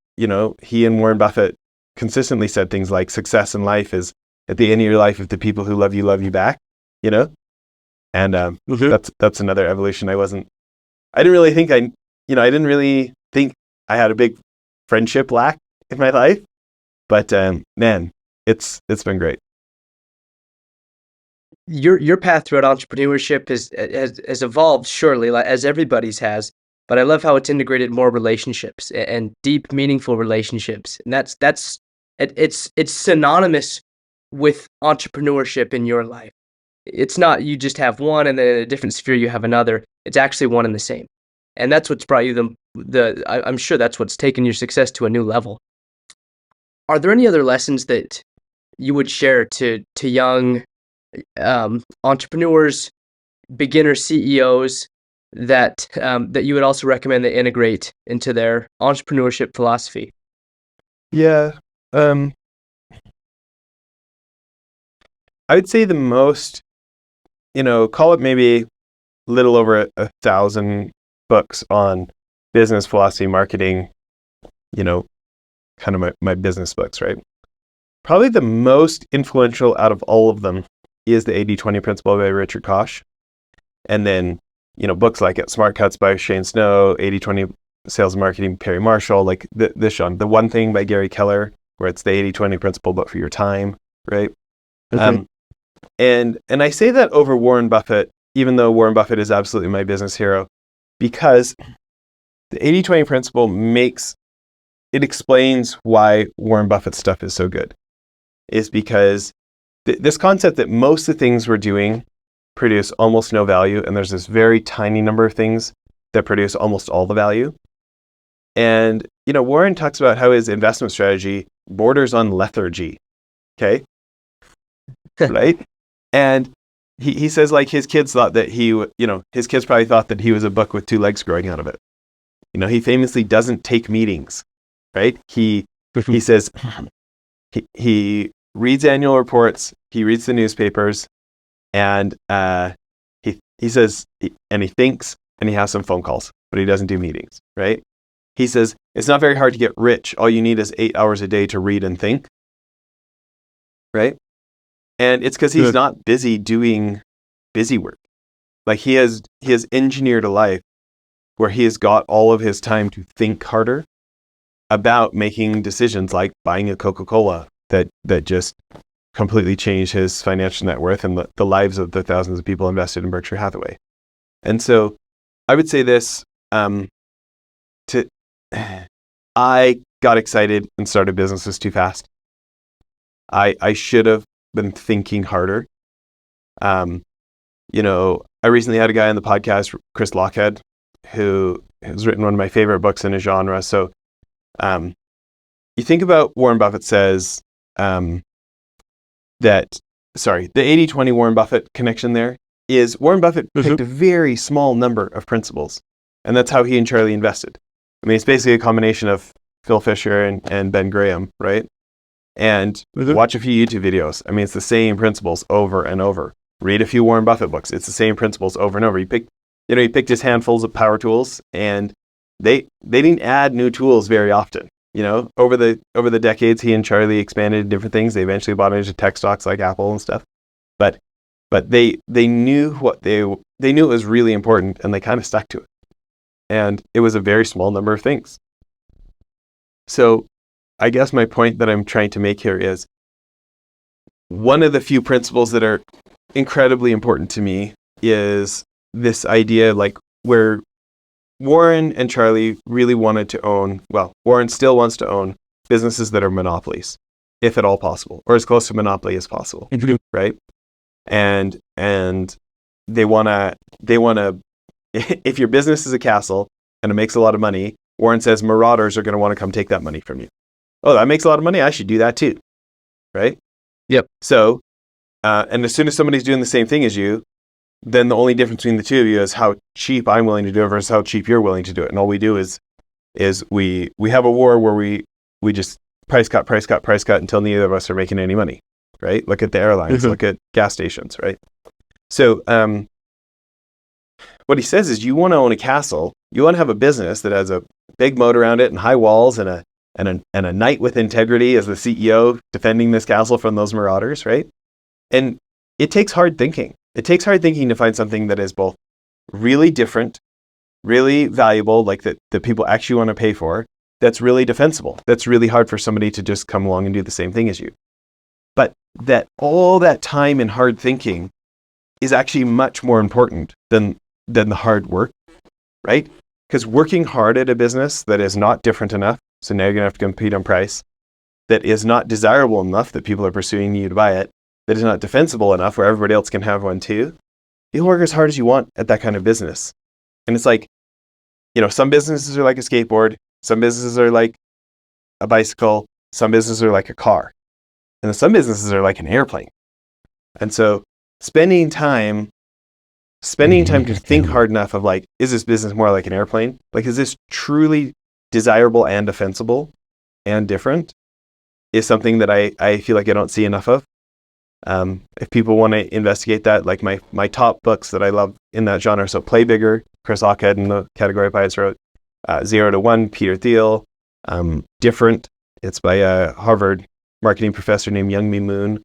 he and Warren Buffett consistently said things like success in life is at the end of your life if the people who love you back, and that's another evolution. I didn't really think I had a big friendship lack in my life, but man, it's been great. Your path throughout entrepreneurship has evolved, surely, like, as everybody's has. But I love how it's integrated more relationships and deep, meaningful relationships, and it's synonymous with entrepreneurship in your life. it's not you just have one and then in a different sphere you have another. It's actually one and the same. And that's what's brought you I'm sure that's what's taken your success to a new level. Are there any other lessons that you would share to young entrepreneurs, beginner CEOs that you would also recommend they integrate into their entrepreneurship philosophy? Yeah. I would say the most, call it maybe a little over 1,000 books on business philosophy, marketing, kind of my business books, right? Probably the most influential out of all of them is the 80/20 Principle by Richard Koch. And then, books like Smart Cuts by Shane Snow, 80/20 Sales and Marketing, Perry Marshall, like this one, The One Thing by Gary Keller, where it's the 80/20 principle, but for your time, right? Okay. And I say that over Warren Buffett, even though Warren Buffett is absolutely my business hero, because the 80/20 principle explains why Warren Buffett's stuff is so good. Is because this concept that most of the things we're doing produce almost no value, and there's this very tiny number of things that produce almost all the value. And, Warren talks about how his investment strategy borders on lethargy. Okay. Right. And he says, like, his kids thought that his kids probably thought that he was a book with two legs growing out of it. He famously doesn't take meetings, right? He says he reads annual reports, he reads the newspapers, and he says, and he thinks, and he has some phone calls, but he doesn't do meetings, right? He says, it's not very hard to get rich. All you need is 8 hours a day to read and think, right? And it's because he's not busy doing busy work. Like he has engineered a life where he has got all of his time to think harder about making decisions like buying a Coca-Cola that just completely changed his financial net worth and the lives of the thousands of people invested in Berkshire Hathaway. And so I would say this, I got excited and started businesses too fast. I should have been thinking harder. I recently had a guy on the podcast, Chris Lochhead, who has written one of my favorite books in a genre. So you think about Warren Buffett says the 80/20 Warren Buffett connection there is Warren Buffett picked a very small number of principles, and that's how he and Charlie invested. I mean, it's basically a combination of Phil Fisher and Ben Graham, right? And watch a few YouTube videos. I mean, it's the same principles over and over. Read a few Warren Buffett books. It's the same principles over and over. He picked his handfuls of power tools, and they didn't add new tools very often. Over the decades, he and Charlie expanded different things. They eventually bought into tech stocks like Apple and stuff. But they knew they knew it was really important, and they kind of stuck to it. And it was a very small number of things. So I guess my point that I'm trying to make here is one of the few principles that are incredibly important to me is this idea, like where Warren and Charlie really wanted to own, well, Warren still wants to own businesses that are monopolies, if at all possible, or as close to monopoly as possible, right? And they want to, if your business is a castle and it makes a lot of money, Warren says marauders are going to want to come take that money from you. Oh, that makes a lot of money. I should do that too, right? Yep. So, and as soon as somebody's doing the same thing as you, then the only difference between the two of you is how cheap I'm willing to do it versus how cheap you're willing to do it. And all we do is we have a war where we just price cut until neither of us are making any money, right? Look at the airlines, look at gas stations, right? So what he says is you want to own a castle, you want to have a business that has a big moat around it and high walls and a knight with integrity as the CEO defending this castle from those marauders, right? And it takes hard thinking. It takes hard thinking to find something that is both really different, really valuable, like that people actually want to pay for, that's really defensible. That's really hard for somebody to just come along and do the same thing as you. But that all that time and hard thinking is actually much more important than the hard work, right? Because working hard at a business that is not different enough, so now you're going to have to compete on price, that is not desirable enough that people are pursuing you to buy it, that is not defensible enough where everybody else can have one too, you can work as hard as you want at that kind of business. And it's like, some businesses are like a skateboard, some businesses are like a bicycle, some businesses are like a car, and then some businesses are like an airplane. And so spending time to think hard enough of like, is this business more like an airplane? Like, is this truly desirable and defensible and different? Is something that I feel like I don't see enough of. If people want to investigate that, like my top books that I love in that genre, so Play Bigger, Chris Lockhead in the category Pius wrote, 0 to 1, Peter Thiel, Different, it's by a Harvard marketing professor named Youngmi Moon,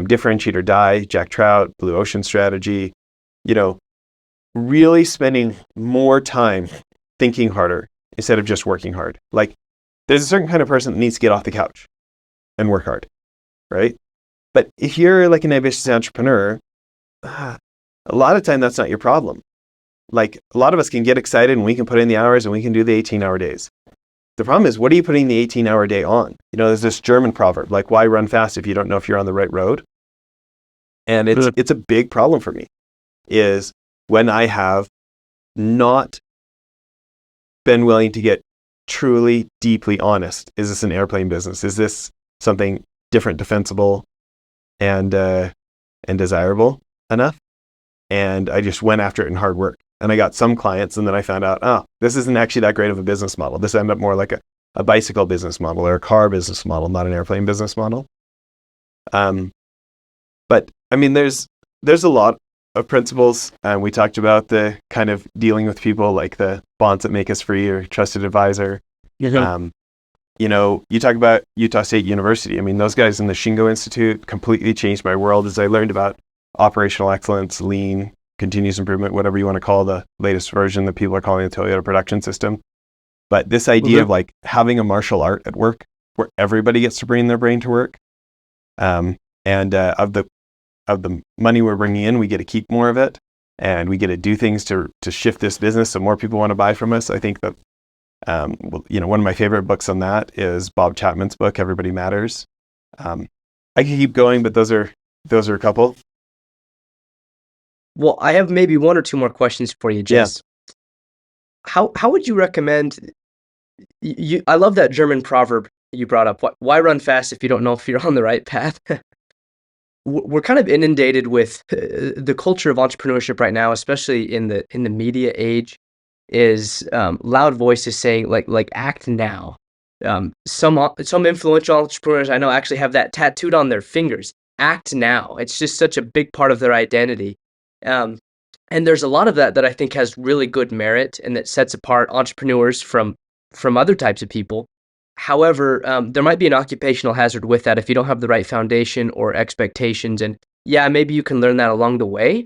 Differentiate or Die, Jack Trout, Blue Ocean Strategy, really spending more time thinking harder instead of just working hard. Like, there's a certain kind of person that needs to get off the couch and work hard, right? But if you're like an ambitious entrepreneur, a lot of time that's not your problem. Like, a lot of us can get excited and we can put in the hours and we can do the 18-hour days. The problem is, what are you putting the 18-hour day on? There's this German proverb, like, why run fast if you don't know if you're on the right road? And it's a big problem for me, is when I have not been willing to get truly, deeply honest. Is this an airplane business? Is this something different, defensible, and desirable enough? And I just went after it in hard work. And I got some clients, and then I found out, this isn't actually that great of a business model. This ended up more like a bicycle business model or a car business model, not an airplane business model. But I mean, there's a lot of principles, and we talked about the kind of dealing with people, like the bonds that make us free or trusted advisor. You talk about Utah State University. I mean, those guys in the Shingo Institute completely changed my world as I learned about operational excellence, lean, continuous improvement, whatever you want to call the latest version that people are calling the Toyota production system. But this idea of like having a martial art at work where everybody gets to bring their brain to work, and of the money we're bringing in, we get to keep more of it, and we get to do things to shift this business so more people want to buy from us. I think that one of my favorite books on that is Bob Chapman's book, Everybody Matters. I can keep going, but those are a couple. Well, I have maybe one or two more questions for you, Jess. Yeah. How would you recommend? I love that German proverb you brought up. Why run fast if you don't know if you're on the right path? We're kind of inundated with the culture of entrepreneurship right now, especially in the media age. Is loud voices saying like act now. Some influential entrepreneurs I know actually have that tattooed on their fingers. Act now. It's just such a big part of their identity. And there's a lot of that I think has really good merit and that sets apart entrepreneurs from other types of people. However, there might be an occupational hazard with that if you don't have the right foundation or expectations. And yeah, maybe you can learn that along the way.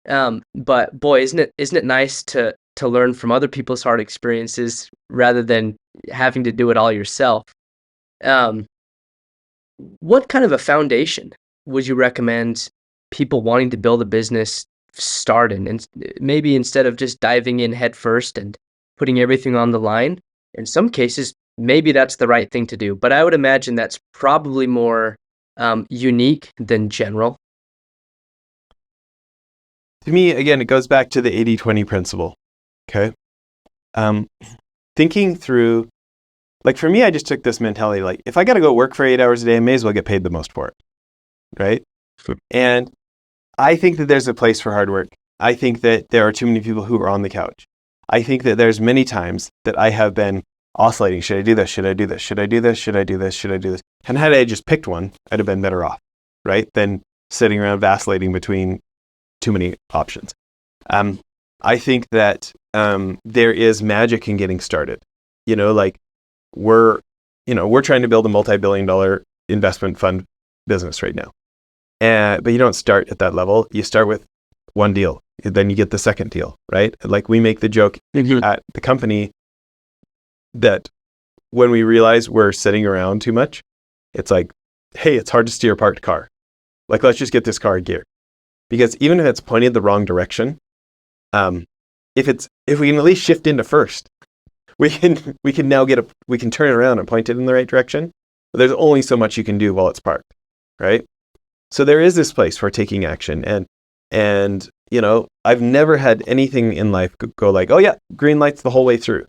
But boy, isn't it nice to learn from other people's hard experiences rather than having to do it all yourself. What kind of a foundation would you recommend people wanting to build a business start in? And maybe instead of just diving in head first and putting everything on the line, in some cases, maybe that's the right thing to do. But I would imagine that's probably more unique than general. To me, again, it goes back to the 80-20 principle. Okay. Thinking through, like for me, I just took this mentality, like if I got to go work for 8 hours a day, I may as well get paid the most for it. Right. And I think that there's a place for hard work. I think that there are too many people who are on the couch. I think that there's many times that I have been oscillating. Should I do this? Should I do this? Should I do this? Should I do this? Should I do this? And had I just picked one, I'd have been better off, right? Than sitting around vacillating between too many options. I think that there is magic in getting started. Like we're trying to build a multi-billion-dollar investment fund business right now. But you don't start at that level. You start with one deal, then you get the second deal, right? Like we make the joke at the company that when we realize we're sitting around too much, it's like, hey, it's hard to steer a parked car. Like, let's just get this car in gear. Because even if it's pointed the wrong direction, if we can at least shift into first, we can now we can turn it around and point it in the right direction. But there's only so much you can do while it's parked, right? So there is this place for taking action. And you know, I've never had anything in life go like, oh yeah, green lights the whole way through.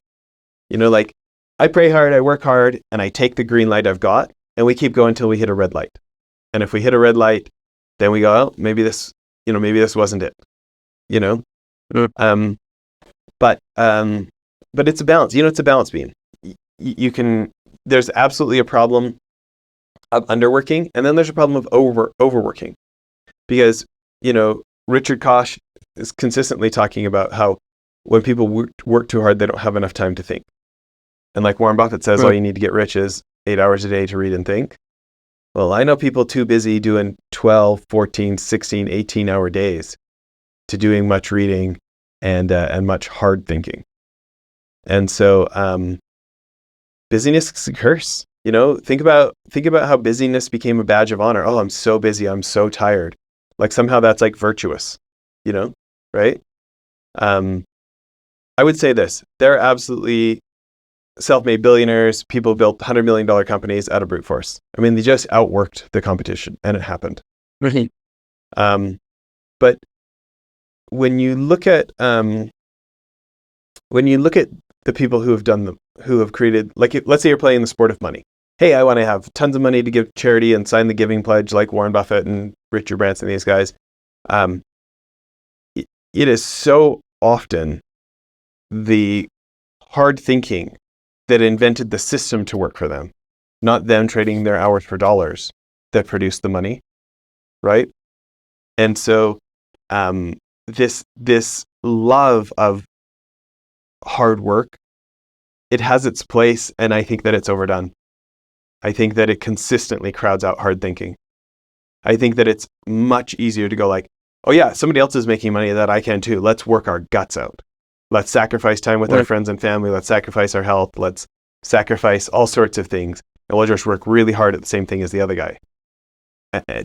You know, like I pray hard, I work hard, and I take the green light I've got, and we keep going until we hit a red light. And if we hit a red light, then we go, oh, maybe this wasn't it. You know, but it's a balance. You know, it's a balance beam. You can. There's absolutely a problem of underworking, and then there's a problem of overworking, because you know Richard Koch is consistently talking about how when people work too hard, they don't have enough time to think. And like Warren Buffett says, all you need to get rich is 8 hours a day to read and think. Well, I know people too busy doing 12, 14, 16, 18-hour days to doing much reading and much hard thinking. And so busyness is a curse. You know, think about how busyness became a badge of honor. Oh, I'm so busy. I'm so tired. Like somehow that's like virtuous, you know, right? I would say this. There are absolutely self-made billionaires, people built $100 million companies out of brute force. I mean, they just outworked the competition, and it happened. Right. But when you look at the people who have created, like, let's say you're playing the sport of money. Hey, I want to have tons of money to give charity and sign the giving pledge, like Warren Buffett and Richard Branson, these guys. It is so often the hard thinking that invented the system to work for them, not them trading their hours for dollars, that produced the money, right? And so this love of hard work, it has its place, and I think that it's overdone. I think that it consistently crowds out hard thinking. I think that it's much easier to go like, oh yeah, somebody else is making money that I can too. Let's work our guts out. Let's sacrifice time with our friends and family. Let's sacrifice our health. Let's sacrifice all sorts of things. And we'll just work really hard at the same thing as the other guy.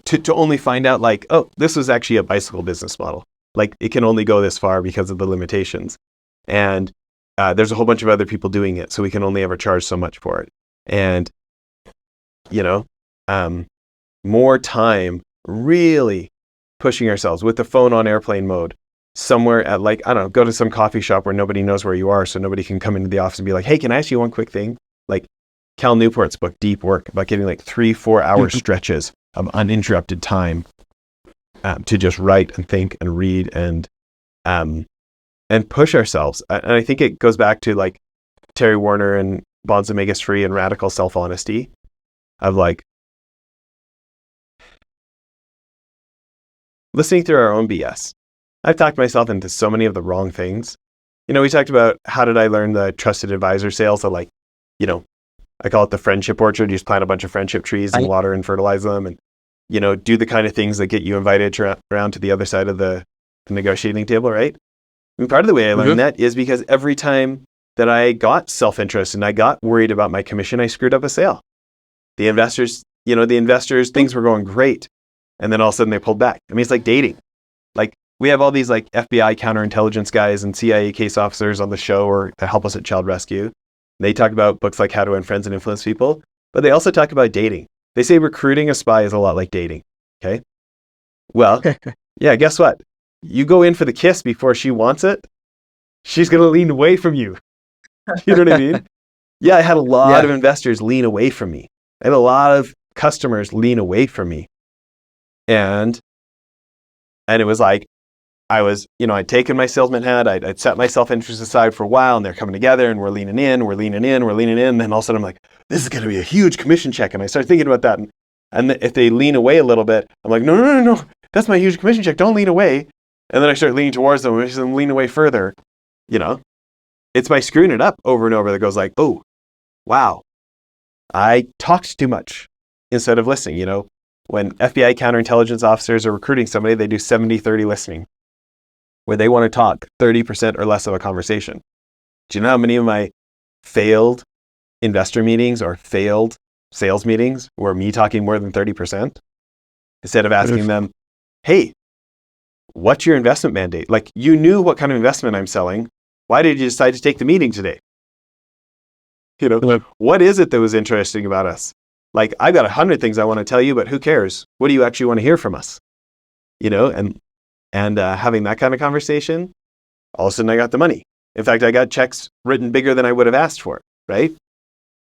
To only find out like, oh, this was actually a bicycle business model. Like it can only go this far because of the limitations. And there's a whole bunch of other people doing it. So we can only ever charge so much for it. And, you know, more time really pushing ourselves with the phone on airplane mode somewhere at like, I don't know, go to some coffee shop where nobody knows where you are, so nobody can come into the office and be like, hey, can I ask you one quick thing? Like Cal Newport's book, Deep Work, about getting like 3-4 hour stretches of uninterrupted time to just write and think and read and push ourselves. And I think it goes back to like Terry Warner and Bonds that Make Us Free and radical self-honesty of like listening through our own BS. I've talked myself into so many of the wrong things. You know, we talked about how did I learn the trusted advisor sales? So like, you know, I call it the friendship orchard. You just plant a bunch of friendship trees and water and fertilize them and, you know, do the kind of things that get you invited around to the other side of the negotiating table, right? And part of the way I learned that is because every time that I got self-interest and I got worried about my commission, I screwed up a sale. The investors, things were going great. And then all of a sudden they pulled back. I mean, it's like dating. Like we have all these like FBI counterintelligence guys and CIA case officers on the show or that help us at Child Rescue. They talk about books like How to Win Friends and Influence People, but they also talk about dating. They say recruiting a spy is a lot like dating. Okay. Well, yeah, guess what? You go in for the kiss before she wants it, she's going to lean away from you. You know what I mean? Yeah, I had a lot of investors lean away from me. I had a lot of customers lean away from me. And it was like, I was, you know, I'd taken my salesman hat, I'd set my self-interest aside for a while, and they're coming together, and we're leaning in. And then all of a sudden I'm like, this is going to be a huge commission check. And I started thinking about that. And if they lean away a little bit, I'm like, no, that's my huge commission check. Don't lean away. And then I start leaning towards them, and them lean away further. You know, it's by screwing it up over and over that goes like, oh, wow, I talked too much instead of listening. You know, when FBI counterintelligence officers are recruiting somebody, they do 70-30 listening, where they want to talk 30% or less of a conversation. Do you know how many of my failed investor meetings or failed sales meetings were me talking more than 30%? Instead of asking them, hey, what's your investment mandate? Like, you knew what kind of investment I'm selling. Why did you decide to take the meeting today? You know, what is it that was interesting about us? Like, I've got 100 things I want to tell you, but who cares? What do you actually want to hear from us? And having that kind of conversation, all of a sudden I got the money. In fact, I got checks written bigger than I would have asked for, right?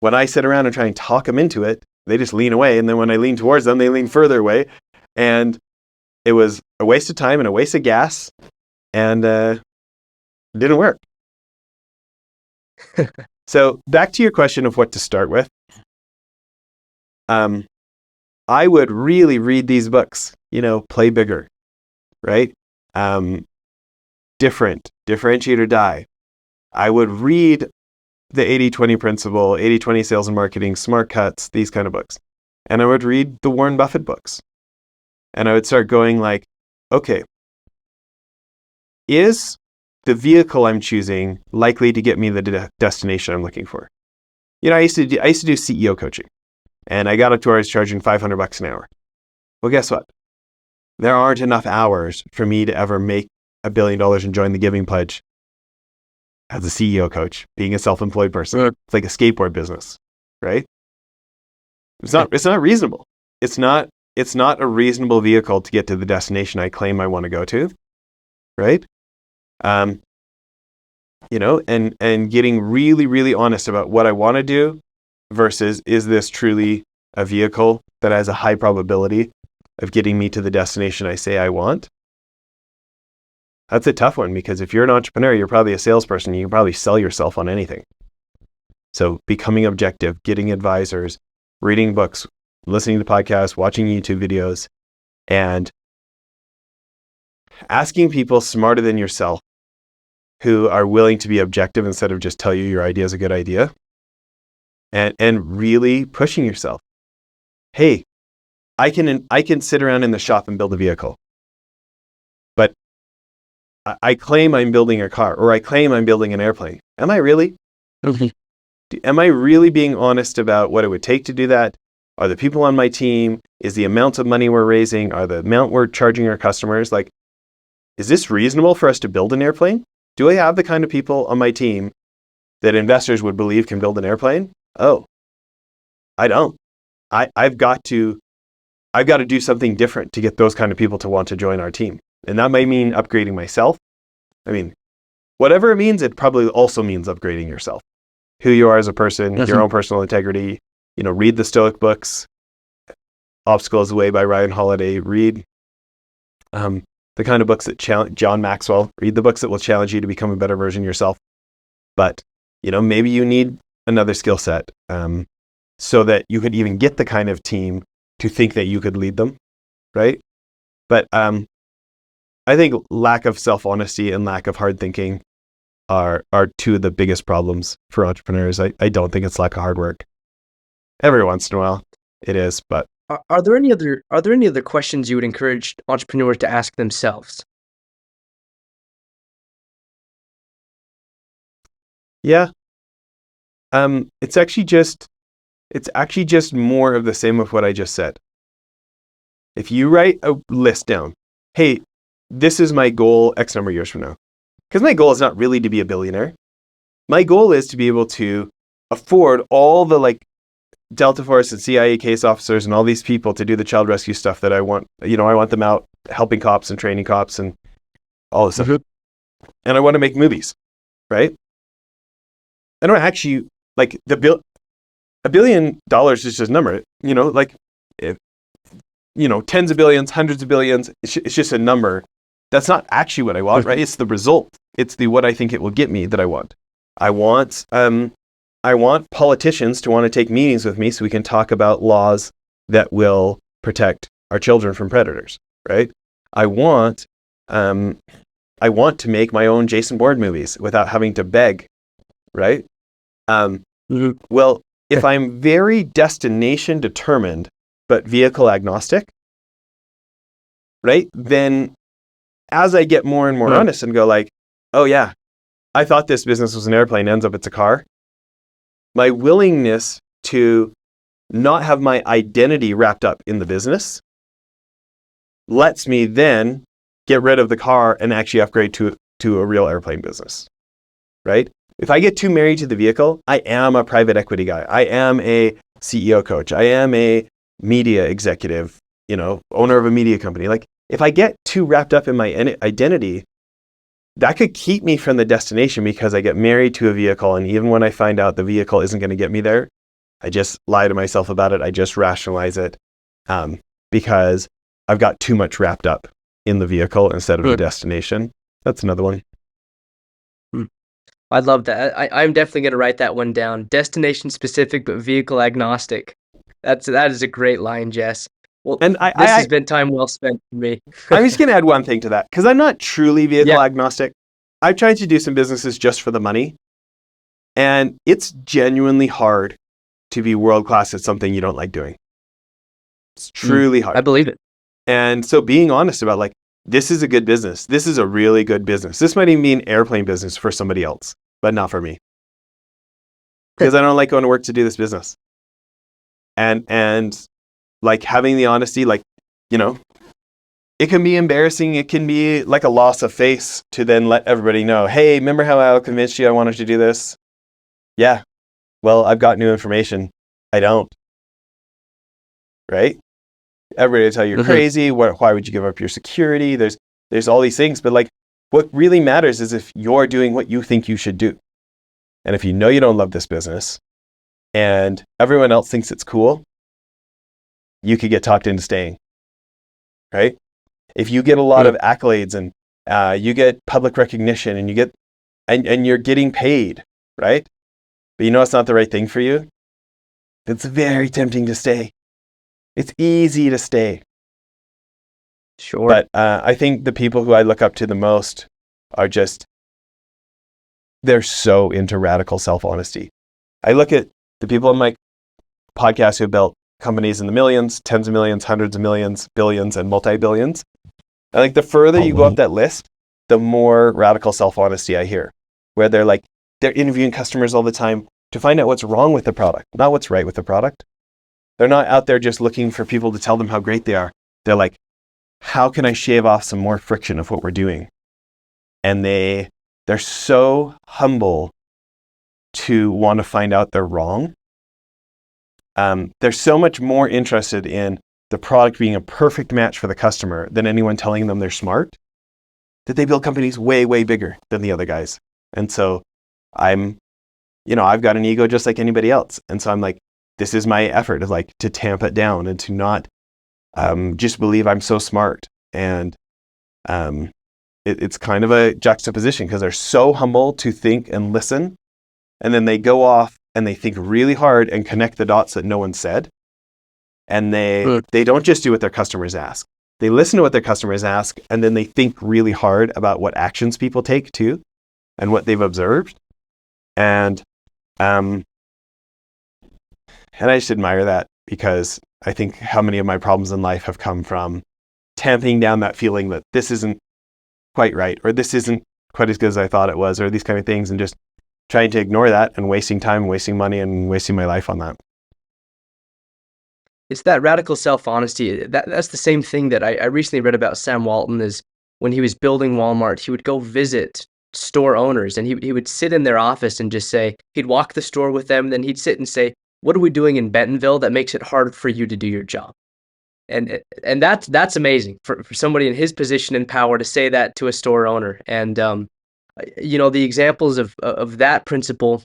When I sit around and try and talk them into it, they just lean away. And then when I lean towards them, they lean further away. And it was a waste of time and a waste of gas, and it didn't work. So back to your question of what to start with. I would really read these books, Play Bigger, right? Differentiate or Die. I would read the 80-20 principle, 80-20 sales and marketing, Smart Cuts, these kind of books. And I would read the Warren Buffett books. And I would start going like, okay, is the vehicle I'm choosing likely to get me the destination I'm looking for? I used to do CEO coaching, and I got up to where I was charging $500 an hour. Well, guess what? There aren't enough hours for me to ever make $1 billion and join the Giving Pledge as a CEO coach, being a self-employed person. Right. It's like a skateboard business, right? It's not reasonable. It's not a reasonable vehicle to get to the destination I claim I want to go to, right? And getting really, really honest about what I want to do versus, is this truly a vehicle that has a high probability of getting me to the destination I say I want? That's a tough one, because if you're an entrepreneur, you're probably a salesperson. You can probably sell yourself on anything. So becoming objective, getting advisors, reading books, listening to podcasts, watching YouTube videos, and asking people smarter than yourself who are willing to be objective instead of just tell you your idea is a good idea, and really pushing yourself. Hey, I can sit around in the shop and build a vehicle, but I claim I'm building a car, or I claim I'm building an airplane. Am I really? Okay. Am I really being honest about what it would take to do that? Are the people on my team? Is the amount of money we're raising? Are the amount we're charging our customers? Like, is this reasonable for us to build an airplane? Do I have the kind of people on my team that investors would believe can build an airplane? Oh, I don't. I've got to do something different to get those kind of people to want to join our team. And that might mean upgrading myself. I mean, whatever it means, it probably also means upgrading yourself. Who you are as a person, your own personal integrity. Read the Stoic books, Obstacle is the Way by Ryan Holiday. Read the kind of books that John Maxwell. Read the books that will challenge you to become a better version of yourself. But, maybe you need another skill set so that you could even get the kind of team to think that you could lead them, right? But I think lack of self-honesty and lack of hard thinking are two of the biggest problems for entrepreneurs. I don't think it's lack of hard work. Every once in a while it is, but are there any other questions you would encourage entrepreneurs to ask themselves? Yeah. It's actually just more of the same of what I just said. If you write a list down, hey, this is my goal X number of years from now. Because my goal is not really to be a billionaire. My goal is to be able to afford all the Delta Force and CIA case officers and all these people to do the child rescue stuff that I want. I want them out helping cops and training cops and all this stuff. And I want to make movies, right? I don't actually $1 billion is just a number, tens of billions, hundreds of billions. It's just a number. That's not actually what I want, right? It's the result. It's the what I think it will get me that I want. I want politicians to want to take meetings with me so we can talk about laws that will protect our children from predators, right? I want to make my own Jason Bourne movies without having to beg, right? Well, if I'm very destination determined but vehicle agnostic, right? Then as I get more and more honest and go oh yeah, I thought this business was an airplane, ends up it's a car. My willingness to not have my identity wrapped up in the business lets me then get rid of the car and actually upgrade to a real airplane business, right? If I get too married to the vehicle, I am a private equity guy. I am a CEO coach. I am a media executive, owner of a media company. Like if I get too wrapped up in my identity, that could keep me from the destination because I get married to a vehicle. And even when I find out the vehicle isn't going to get me there, I just lie to myself about it. I just rationalize it because I've got too much wrapped up in the vehicle instead of the destination. That's another one. I love that. I'm definitely going to write that one down. Destination specific, but vehicle agnostic. That is a great line, Jess. Well, and this has been time well spent for me. I'm just going to add one thing to that because I'm not truly vehicle agnostic. I've tried to do some businesses just for the money, and it's genuinely hard to be world-class at something you don't like doing. It's truly hard. I believe it. And so being honest about like, this is a good business. This is a really good business. This might even be an airplane business for somebody else, but not for me. Because I don't like going to work to do this business. And like having the honesty, like, it can be embarrassing. It can be like a loss of face to then let everybody know, hey, remember how I convinced you I wanted to do this? Yeah. Well, I've got new information. I don't. Right? Everybody will tell you you're crazy. Why would you give up your security? There's all these things. But like, what really matters is if you're doing what you think you should do. And if you know you don't love this business and everyone else thinks it's cool, you could get talked into staying. Right? If you get a lot of accolades and you get public recognition and you get and you're getting paid, right? But you know it's not the right thing for you, it's very tempting to stay. It's easy to stay. Sure. But I think the people who I look up to the most are they're so into radical self-honesty. I look at the people on my podcast who have built companies in the millions, tens of millions, hundreds of millions, billions, and multi-billions. I think the further you go up that list, the more radical self-honesty I hear, where they're interviewing customers all the time to find out what's wrong with the product, not what's right with the product. They're not out there just looking for people to tell them how great they are. They're like, how can I shave off some more friction of what we're doing? And they're so humble to want to find out they're wrong. They're so much more interested in the product being a perfect match for the customer than anyone telling them they're smart, that they build companies way, way bigger than the other guys. And so I've got an ego just like anybody else. And so I'm like, this is my effort of like to tamp it down and to not just believe I'm so smart. And it's kind of a juxtaposition because they're so humble to think and listen. And then they go off and they think really hard and connect the dots that no one said. And they don't just do what their customers ask. They listen to what their customers ask, and then they think really hard about what actions people take too, and what they've observed. And I just admire that because I think how many of my problems in life have come from tamping down that feeling that this isn't quite right, or this isn't quite as good as I thought it was, or these kind of things, and just trying to ignore that and wasting time, wasting money, and wasting my life on that. It's that radical self-honesty. That's the same thing that I recently read about Sam Walton is when he was building Walmart, he would go visit store owners and he would sit in their office and just say, he'd walk the store with them, then he'd sit and say, what are we doing in Bentonville that makes it hard for you to do your job? And that's amazing for somebody in his position and power to say that to a store owner. And the examples of that principle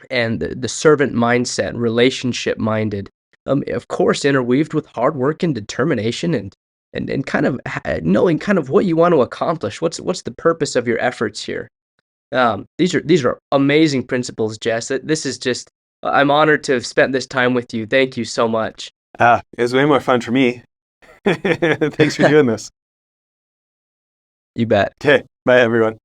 and the servant mindset, relationship minded, of course, interweaved with hard work and determination and kind of knowing kind of what you want to accomplish. What's the purpose of your efforts here? These are amazing principles, Jess. This is just, I'm honored to have spent this time with you. Thank you so much. It was way more fun for me. Thanks for doing this. You bet. Okay, bye everyone.